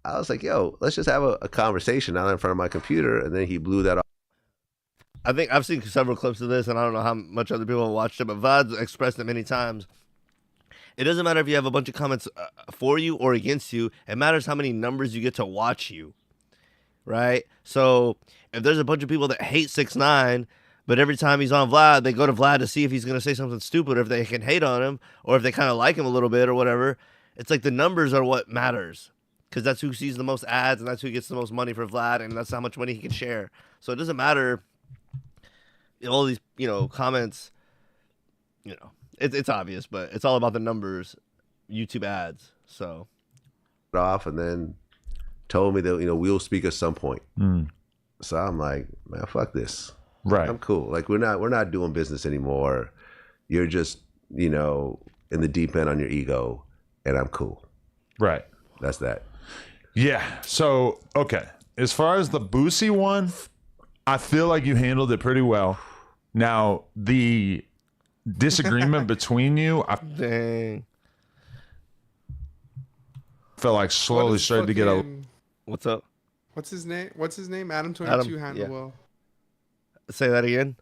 was like, yo, let's just have a conversation now in front of my computer. And then he blew that off. I think I've seen several clips of this, and I don't know how much other people have watched it, but Vlad's expressed it many times. It doesn't matter if you have a bunch of comments for you or against you. It matters how many numbers you get to watch you, right? So if there's a bunch of people that hate 6ix9ine, but every time he's on Vlad, they go to Vlad to see if he's going to say something stupid, or if they can hate on him, or if they kind of like him a little bit or whatever. It's like the numbers are what matters, because that's who sees the most ads, and that's who gets the most money for Vlad, and that's how much money he can share. So it doesn't matter all these, comments, it's obvious, but it's all about the numbers, YouTube ads. So Off, and then told me that, we'll speak at some point. So I'm like, man, fuck this. Right. I'm cool. Like we're not doing business anymore. You're just, in the deep end on your ego, and I'm cool. Right. That's that. Yeah. So, okay. As far as the Boosie one, I feel like you handled it pretty well. Now, the disagreement between you, I felt like slowly started to get a... What's up? What's his name? Adam 22 handle yeah. well. Say that again.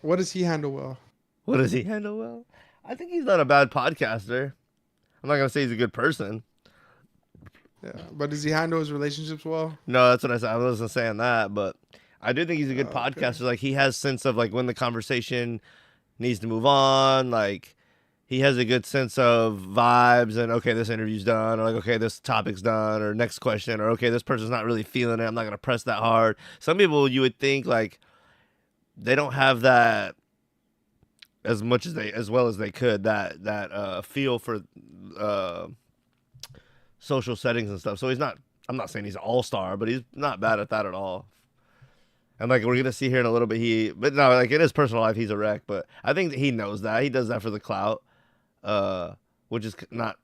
What does he handle well? What does he handle well? I think he's not a bad podcaster. I'm not gonna say he's a good person. Yeah, but does he handle his relationships well? No, that's what I said. I wasn't saying that, but I do think he's a good podcaster. Like he has sense of like when the conversation needs to move on. Like he has a good sense of vibes and okay, this interview's done, or like okay, this topic's done, or next question, or okay, this person's not really feeling it. I'm not gonna press that hard. Some people you would think like they don't have that as well as they could, that feel for social settings and stuff. So I'm not saying he's an all-star, but he's not bad at that at all. And like we're gonna see here in a little bit, but no, like in his personal life he's a wreck. But I think that he knows that. He does that for the clout, which is not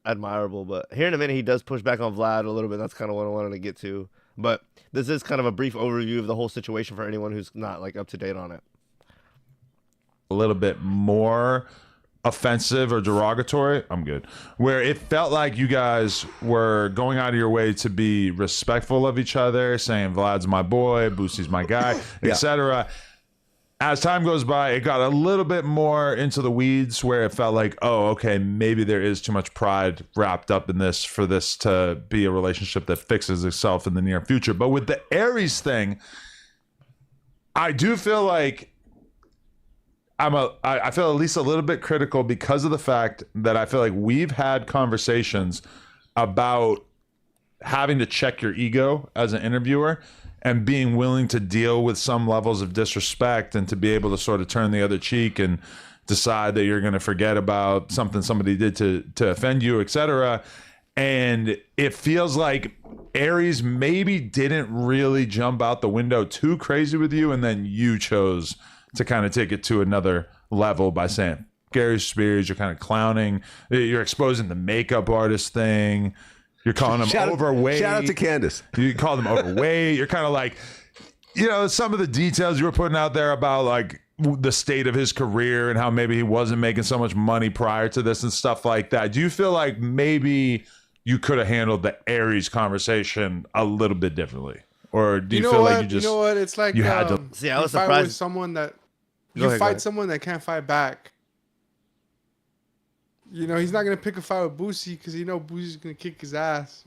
admirable. But here in a minute he does push back on Vlad a little bit. That's kind of what I wanted to get to. But this is kind of a brief overview of the whole situation for anyone who's not like up to date on it. A little bit more offensive or derogatory, I'm good. Where it felt like you guys were going out of your way to be respectful of each other, saying Vlad's my boy, Boosie's my guy, etc. As time goes by, it got a little bit more into the weeds where it felt like, oh, okay, maybe there is too much pride wrapped up in this for this to be a relationship that fixes itself in the near future. But with the Aries thing, I do feel like I feel at least a little bit critical because of the fact that I feel like we've had conversations about having to check your ego as an interviewer and being willing to deal with some levels of disrespect and to be able to sort of turn the other cheek and decide that you're going to forget about something somebody did to offend you, etc. And it feels like Aries maybe didn't really jump out the window too crazy with you, and then you chose to kind of take it to another level by saying, Gary Spears, you're kind of clowning. You're exposing the makeup artist thing. You're calling them overweight. Shout out to Candace. You call them overweight. You're kind of like, some of the details you were putting out there about like the state of his career and how maybe he wasn't making so much money prior to this and stuff like that. Do you feel like maybe you could have handled the Aries conversation a little bit differently? Or do you feel like you just... You know what? It's like you had to... See, I was fight surprised. with someone that... Go ahead. Someone that can't fight back. He's not going to pick a fight with Boosie because Boosie's going to kick his ass,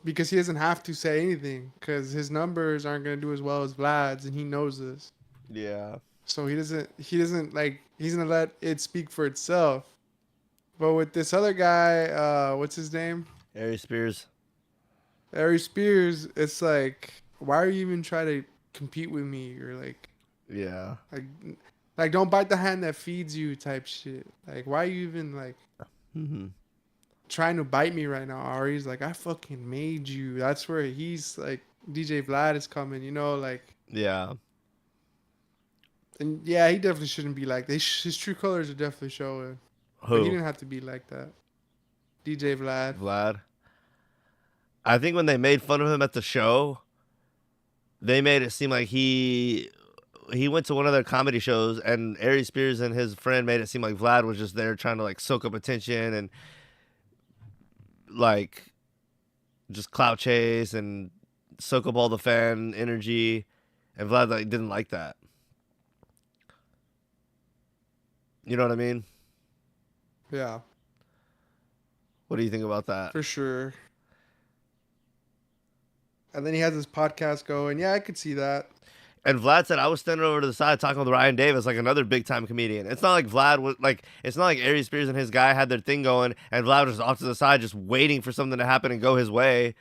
because he doesn't have to say anything because his numbers aren't going to do as well as Vlad's, and he knows this. Yeah. So he's going to let it speak for itself. But with this other guy, what's his name? Aries Spears. Aries Spears, it's like, why are you even trying to compete with me? Or like, yeah, like don't bite the hand that feeds you type shit. Like, why are you even like trying to bite me right now? Ari's like, I fucking made you. That's where he's like, DJ Vlad is coming, like. Yeah. And yeah, he definitely shouldn't be like that. His true colors are definitely showing. Who? But he didn't have to be like that. DJ Vlad. I think when they made fun of him at the show, they made it seem like he went to one of their comedy shows, and Aries Spears and his friend made it seem like Vlad was just there trying to like soak up attention and like just clout chase and soak up all the fan energy, and Vlad like didn't like that. You know what I mean? Yeah. What do you think about that? For sure. And then he has his podcast going. Yeah, I could see that. And Vlad said, I was standing over to the side talking with Ryan Davis, like another big time comedian. It's not like Vlad was like, it's not like Aries Spears and his guy had their thing going and Vlad was off to the side just waiting for something to happen and go his way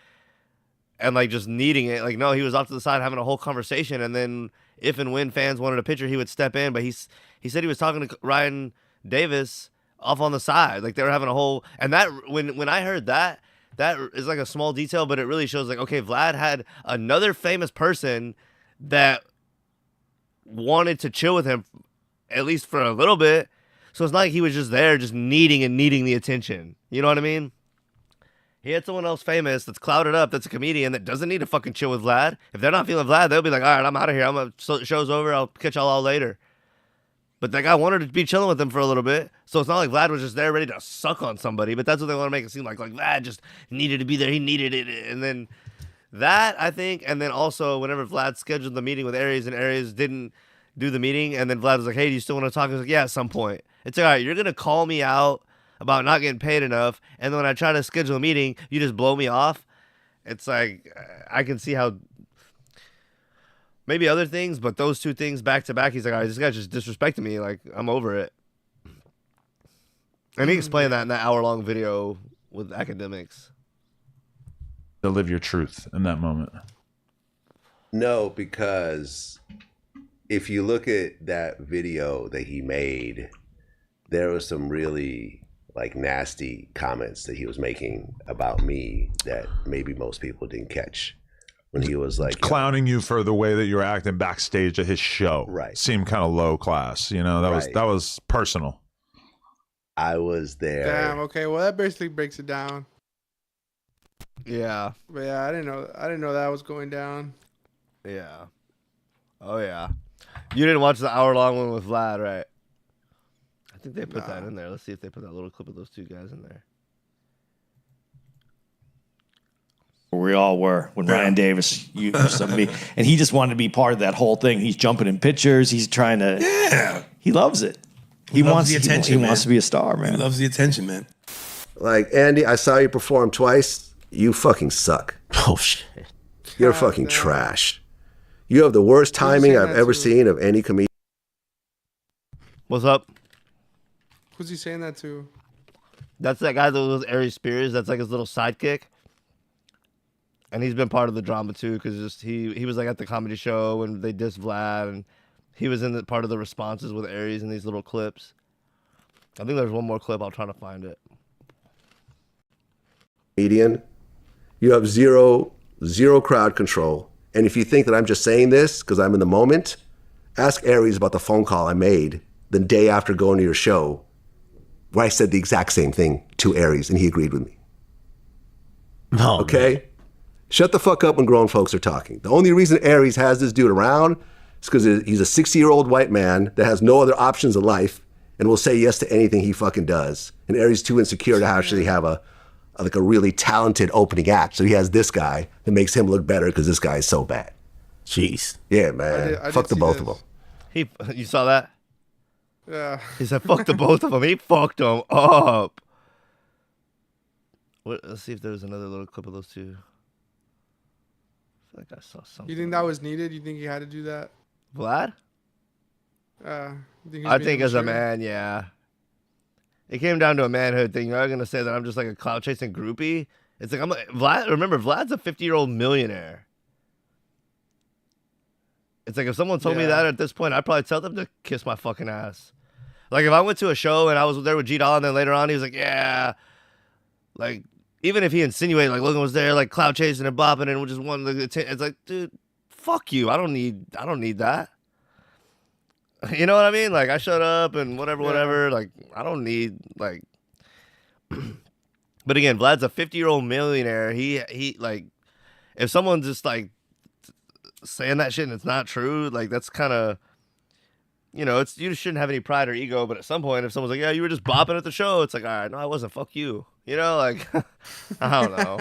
and like just needing it. Like, no, he was off to the side having a whole conversation. And then if and when fans wanted a picture, he would step in. But he said he was talking to Ryan Davis off on the side. Like they were having a whole, and that when I heard that is like a small detail, but it really shows like, okay, Vlad had another famous person that wanted to chill with him at least for a little bit. So it's not like he was just there just needing the attention. You know what I mean? He had someone else famous that's clouded up, that's a comedian that doesn't need to fucking chill with Vlad. If they're not feeling Vlad, they'll be like, all right, I'm out of here. Show's over. I'll catch y'all all later. But that guy wanted to be chilling with them for a little bit. So it's not like Vlad was just there ready to suck on somebody. But that's what they want to make it seem like. Like Vlad just needed to be there. He needed it. And then that, I think. And then also whenever Vlad scheduled the meeting with Aries and Aries didn't do the meeting. And then Vlad was like, hey, do you still want to talk? I was like, yeah, at some point. It's all right. You're going to call me out about not getting paid enough, and then when I try to schedule a meeting, you just blow me off. It's like, I can see how maybe other things, but those two things back to back, he's like, all right, this guy just disrespected me. Like, I'm over it. And he explained that in that hour-long video with academics. To live your truth in that moment. No, because if you look at that video that he made, there was some really like nasty comments that he was making about me that maybe most people didn't catch when he was like clowning you for the way that you were acting backstage at his show. Right. Seemed kind of low class, you know, that was personal. I was there. Damn, okay. Well, that basically breaks it down. Yeah. But yeah, I didn't know that was going down. Yeah. Oh yeah. You didn't watch the hour-long one with Vlad, right? I think they put that in there. Let's see if they put that little clip of those two guys in there. We all were when Ryan Davis used to be, and he just wanted to be part of that whole thing. He's jumping in pictures. He's trying to. Yeah. He loves it. He wants the attention. He wants to be a star, man. He loves the attention, man. Like, Andy, I saw you perform twice. You fucking suck. Oh shit. You're fucking trash. You have the worst timing I've ever seen of any comedian. What's up? Who's he saying that to? That's that guy that was Aries Spears. That's like his little sidekick. And he's been part of the drama too, because just he was like at the comedy show when they dissed Vlad, and he was in the part of the responses with Aries in these little clips. I think there's one more clip. I'll try to find it. Comedian, you have zero crowd control. And if you think that I'm just saying this because I'm in the moment, ask Aries about the phone call I made the day after going to your show, where I said the exact same thing to Aries, and he agreed with me. No, okay? Man. Shut the fuck up when grown folks are talking. The only reason Aries has this dude around is because he's a 60-year-old white man that has no other options in life and will say yes to anything he fucking does. And Aries is too insecure to actually have a really talented opening act. So he has this guy that makes him look better because this guy is so bad. Jeez. Yeah, man. Fuck the both of them. You saw that? Yeah. He said, fuck the both of them. He fucked them up. Let's see if there's another little clip of those two. I feel like I saw something. You think that was needed? You think he had to do that? Vlad? You I think as a man, yeah. It came down to a manhood thing. You're not going to say that I'm just like a clout chasing groupie. It's like, Vlad, remember, Vlad's a 50-year-old millionaire. It's like if someone told me that at this point, I'd probably tell them to kiss my fucking ass. Like if I went to a show and I was there with G-Doll and then later on he was like, yeah. Like even if he insinuated like Logan was there like cloud chasing and bopping and just wanted it's like, dude, fuck you. I don't need that. You know what I mean? Like I showed up and whatever. Like I don't need like. But again, Vlad's a 50-year-old millionaire. He like, if someone's just like saying that shit and it's not true, like that's kind of, you know, you just shouldn't have any pride or ego. But at some point, if someone's like, yeah, you were just bopping at the show, it's like, all right, no, I wasn't. Fuck you. You know, like I don't know,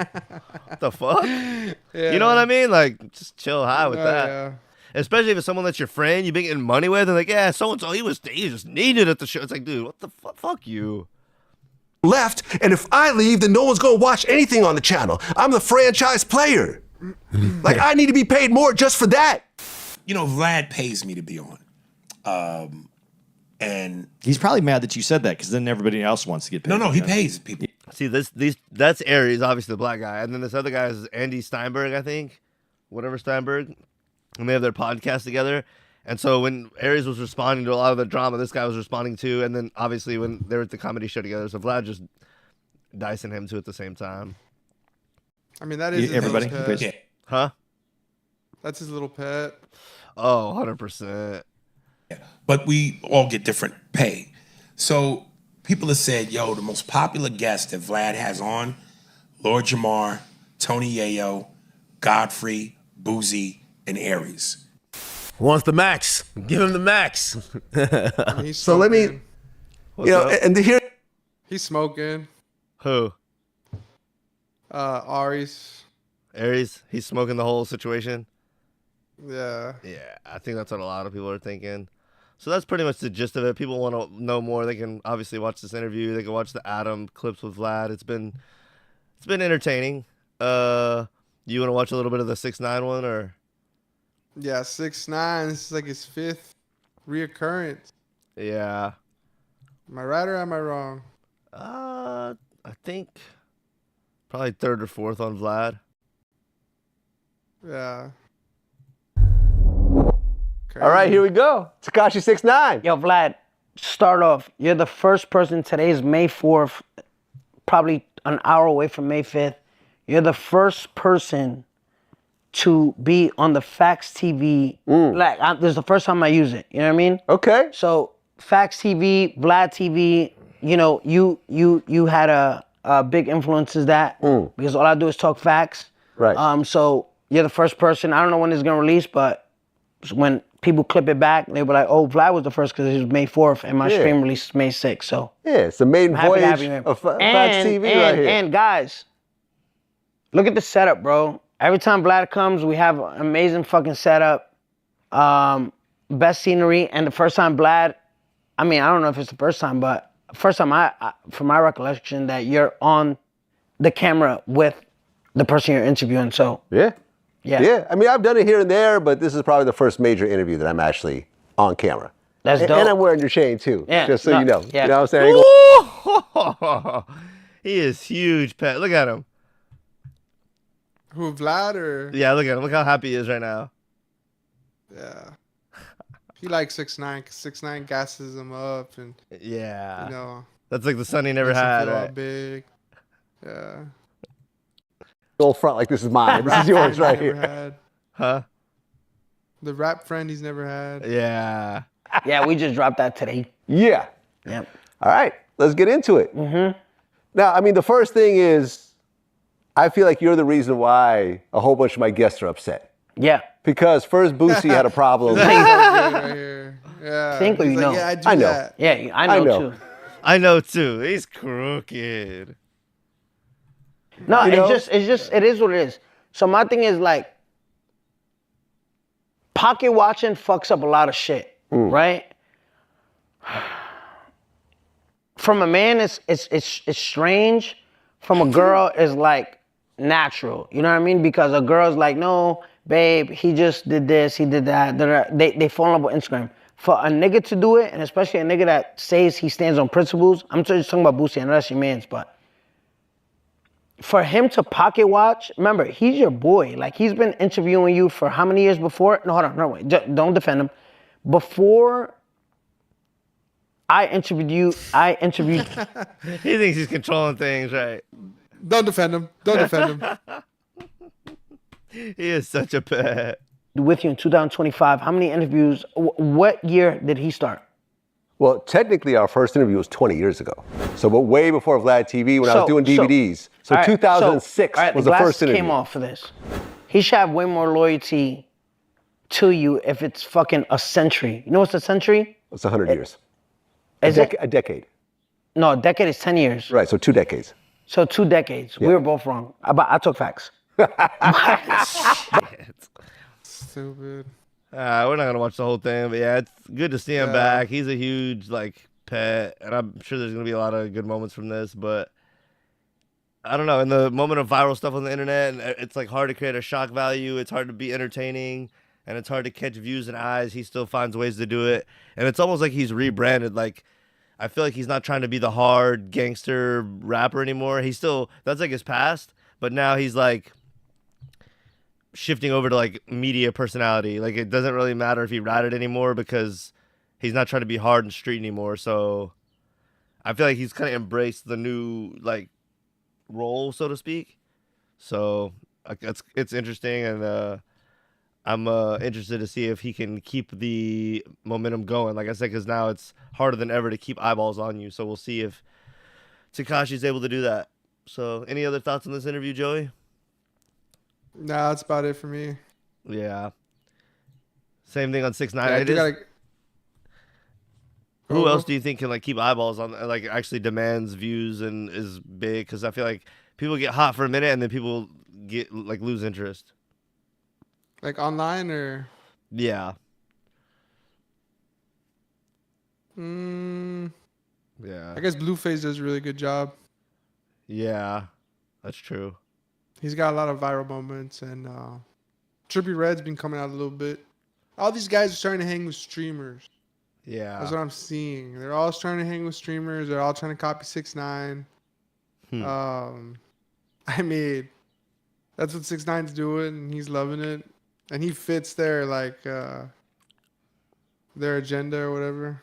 what the fuck. Yeah. You know what I mean? Like just chill high with that. Yeah. Especially if it's someone that's your friend, you've been getting money with, and like, yeah, so and so, he just needed at the show. It's like, dude, what the fuck? Fuck you. Left, and if I leave, then no one's gonna watch anything on the channel. I'm the franchise player. Like I need to be paid more just for that. You know, Vlad pays me to be on, and he's probably mad that you said that because then everybody else wants to get paid. No, he pays people. See, that's Aries, obviously the black guy, and then this other guy is Andy Steinberg, I think, whatever Steinberg, and they have their podcast together. And so when Aries was responding to a lot of the drama, this guy was responding to, and then obviously when they were at the comedy show together, so Vlad just dicing him too at the same time. I mean, that is his everybody. little pet. Huh? That's his little pet. Oh, 100%. But we all get different pay. So people have said, yo, the most popular guest that Vlad has on, Lord Jamar, Tony Yayo, Godfrey, Boozy, and Aries. Wants the max. Give him the max. So let me, and here. He's smoking. Who? Aries. Aries? He's smoking the whole situation? Yeah. Yeah, I think that's what a lot of people are thinking. So that's pretty much the gist of it. People want to know more. They can obviously watch this interview. They can watch the Adam clips with Vlad. It's been entertaining. You want to watch a little bit of the 6ix9ine one or? Yeah, 6ix9ine. This is like his 5th reoccurrence. Yeah. Am I right or am I wrong? I think probably 3rd or 4th on Vlad. Yeah. All right, here we go. Tekashi 6ix9ine. Yo, Vlad, start off. You're the first person. Today's May 4th, probably an hour away from May 5th. You're the first person to be on the Facts TV. This is the first time I use it. You know what I mean? Okay. So Facts TV, Vlad TV. You know, you had a big influence in that because all I do is talk facts. Right. So you're the first person. I don't know when it's gonna release, but when people clip it back, they were like, "Oh, Vlad was the first because it was May 4th, and my stream released May 6th." So yeah, it's the maiden I'm happy to have voyage you here. of Facts TV right here. And guys, look at the setup, bro. Every time Vlad comes, we have an amazing fucking setup, best scenery, and the first time Vlad, I mean, I don't know if it's the first time, but first time from my recollection, that you're on the camera with the person you're interviewing. So yeah. Yeah. I mean, I've done it here and there, but this is probably the first major interview that I'm actually on camera. That's dope. And I'm wearing your chain too. Yeah, Just so you know. yeah. You know what I'm saying? Ooh, he is huge, Pat. Look at him. Who, Vlad or? Yeah, look at him. Look how happy he is right now. Yeah. He likes 6ix9ine. 6ix9ine gasses him up and. Yeah. You know. That's like the son he never makes him had. feel all Right? big. Yeah. Old front like this is mine. This is yours right Never here. had. Huh? The rap friend he's never had. Yeah. Yeah, we just dropped that today. Yeah. Yep. All right, let's get into it. Now, I mean, the first thing is, I feel like you're the reason why a whole bunch of my guests are upset. Yeah. Because first Boosie had a problem. Right here. Yeah. Think or He's you like, know? Yeah, I know. that. Yeah, I know too. I know too. He's crooked. No, You know? it is what it is. So my thing is like, pocket watching fucks up a lot of shit, right? From a man, it's strange. From a girl, it's like natural. You know what I mean? Because a girl's like, no, babe, he just did this, he did that. They fall in love with Instagram. For a nigga to do it, and especially a nigga that says he stands on principles, I'm just talking about Boosie, I know that's your man's, but for him to pocket watch, remember, he's your boy. Like, he's been interviewing you for how many years before? No, hold on, no, wait, don't defend him. Before I interviewed you, He thinks he's controlling things, right? Don't defend him. Don't defend him. He is such a pet. with you in 2025. How many interviews? What year did he start? Well, technically, our first interview was 20 years ago. So, but way before Vlad TV, when I was doing DVDs. So, 2006 was the first interview. Came off for this. He should have way more loyalty to you if it's fucking a century. You know what's a century? It's 100 years. A decade. No, a decade is 10 years. Right, so 2 decades. So 2 decades. Yeah. We were both wrong. I took facts. Stupid. We're not gonna watch the whole thing, but yeah, it's good to see him back. He's a huge pet, and I'm sure there's gonna be a lot of good moments from this. But I don't know. In the moment of viral stuff on the internet, and it's hard to create a shock value. It's hard to be entertaining, and it's hard to catch views and eyes. He still finds ways to do it, and it's almost like he's rebranded. I feel like he's not trying to be the hard gangster rapper anymore. He's still, that's his past, but now he's shifting over to like media personality. Like it doesn't really matter if he ratted anymore because he's not trying to be hard and street anymore. So I feel like he's kind of embraced the new like role, so to speak. So it's interesting, and I'm interested to see if he can keep the momentum going. Like I said, because now it's harder than ever to keep eyeballs on you. So we'll see if Tekashi's able to do that. So any other thoughts on this interview, Joey? Nah, that's about it for me. Yeah. Same thing on 6ix9ine. Yeah, It you is- gotta- Who Go, else go. do you think can like keep eyeballs on, like actually demands views and is big? Because I feel like people get hot for a minute and then people get like lose interest. Like online or? Yeah. Mm, Yeah. I guess Blueface does a really good job. Yeah. That's true. He's got a lot of viral moments, and Trippie Red's been coming out a little bit. All these guys are starting to hang with streamers. Yeah. That's what I'm seeing. They're all trying to hang with streamers. They're all trying to copy 6ix9ine. I mean, that's what 6ix9ine's doing, and he's loving it. And he fits their like their agenda or whatever.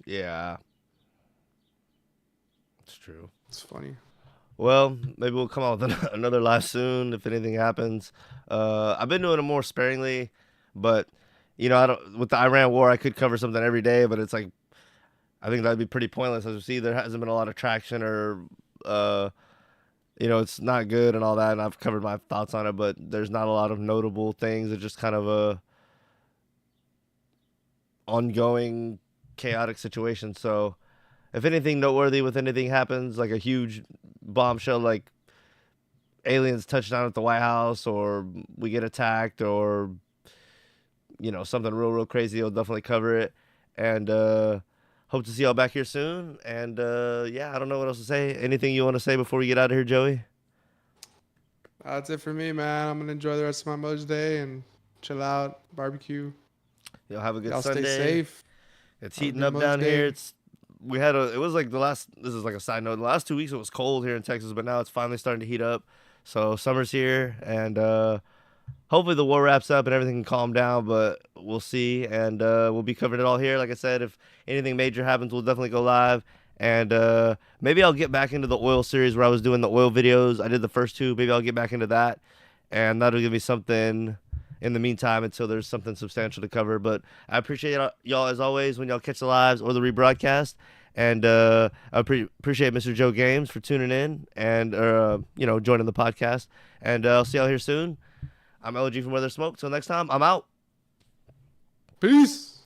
Yeah. It's true. It's funny. Well, maybe we'll come out with another live soon if anything happens. I've been doing it more sparingly, but you know, I don't. With the Iran war, I could cover something every day, but it's like I think that'd be pretty pointless. As you see, there hasn't been a lot of traction, or you know, it's not good and all that. And I've covered my thoughts on it, but there's not a lot of notable things. It's just kind of a ongoing chaotic situation. So if anything noteworthy with anything happens, like a huge bombshell, like aliens touch down at the White House, or we get attacked, or you know, something real crazy, I'll definitely cover it. And hope to see y'all back here soon. And yeah, I don't know what else to say. Anything you want to say before we get out of here, Joey? That's it for me, man. I'm gonna enjoy the rest of my Mother's Day and chill out, barbecue. Y'all have a good Y'all Sunday. stay safe. It's Have a heating good up Mother's down Day. here. It was like this is like a side note. The last 2 weeks it was cold here in Texas, but now it's finally starting to heat up. So summer's here, and hopefully the war wraps up and everything can calm down, but we'll see. And we'll be covering it all here. Like I said, if anything major happens, we'll definitely go live. And maybe I'll get back into the oil series where I was doing the oil videos. I did the first two. Maybe I'll get back into that, and that'll give me something in the meantime until there's something substantial to cover. But I appreciate y'all as always when y'all catch the lives or the rebroadcast. And I appreciate Mr. Joe Games for tuning in and you know, joining the podcast. And I'll see y'all here soon. I'm LG from Where There's Smoke. Till next time, I'm out. Peace.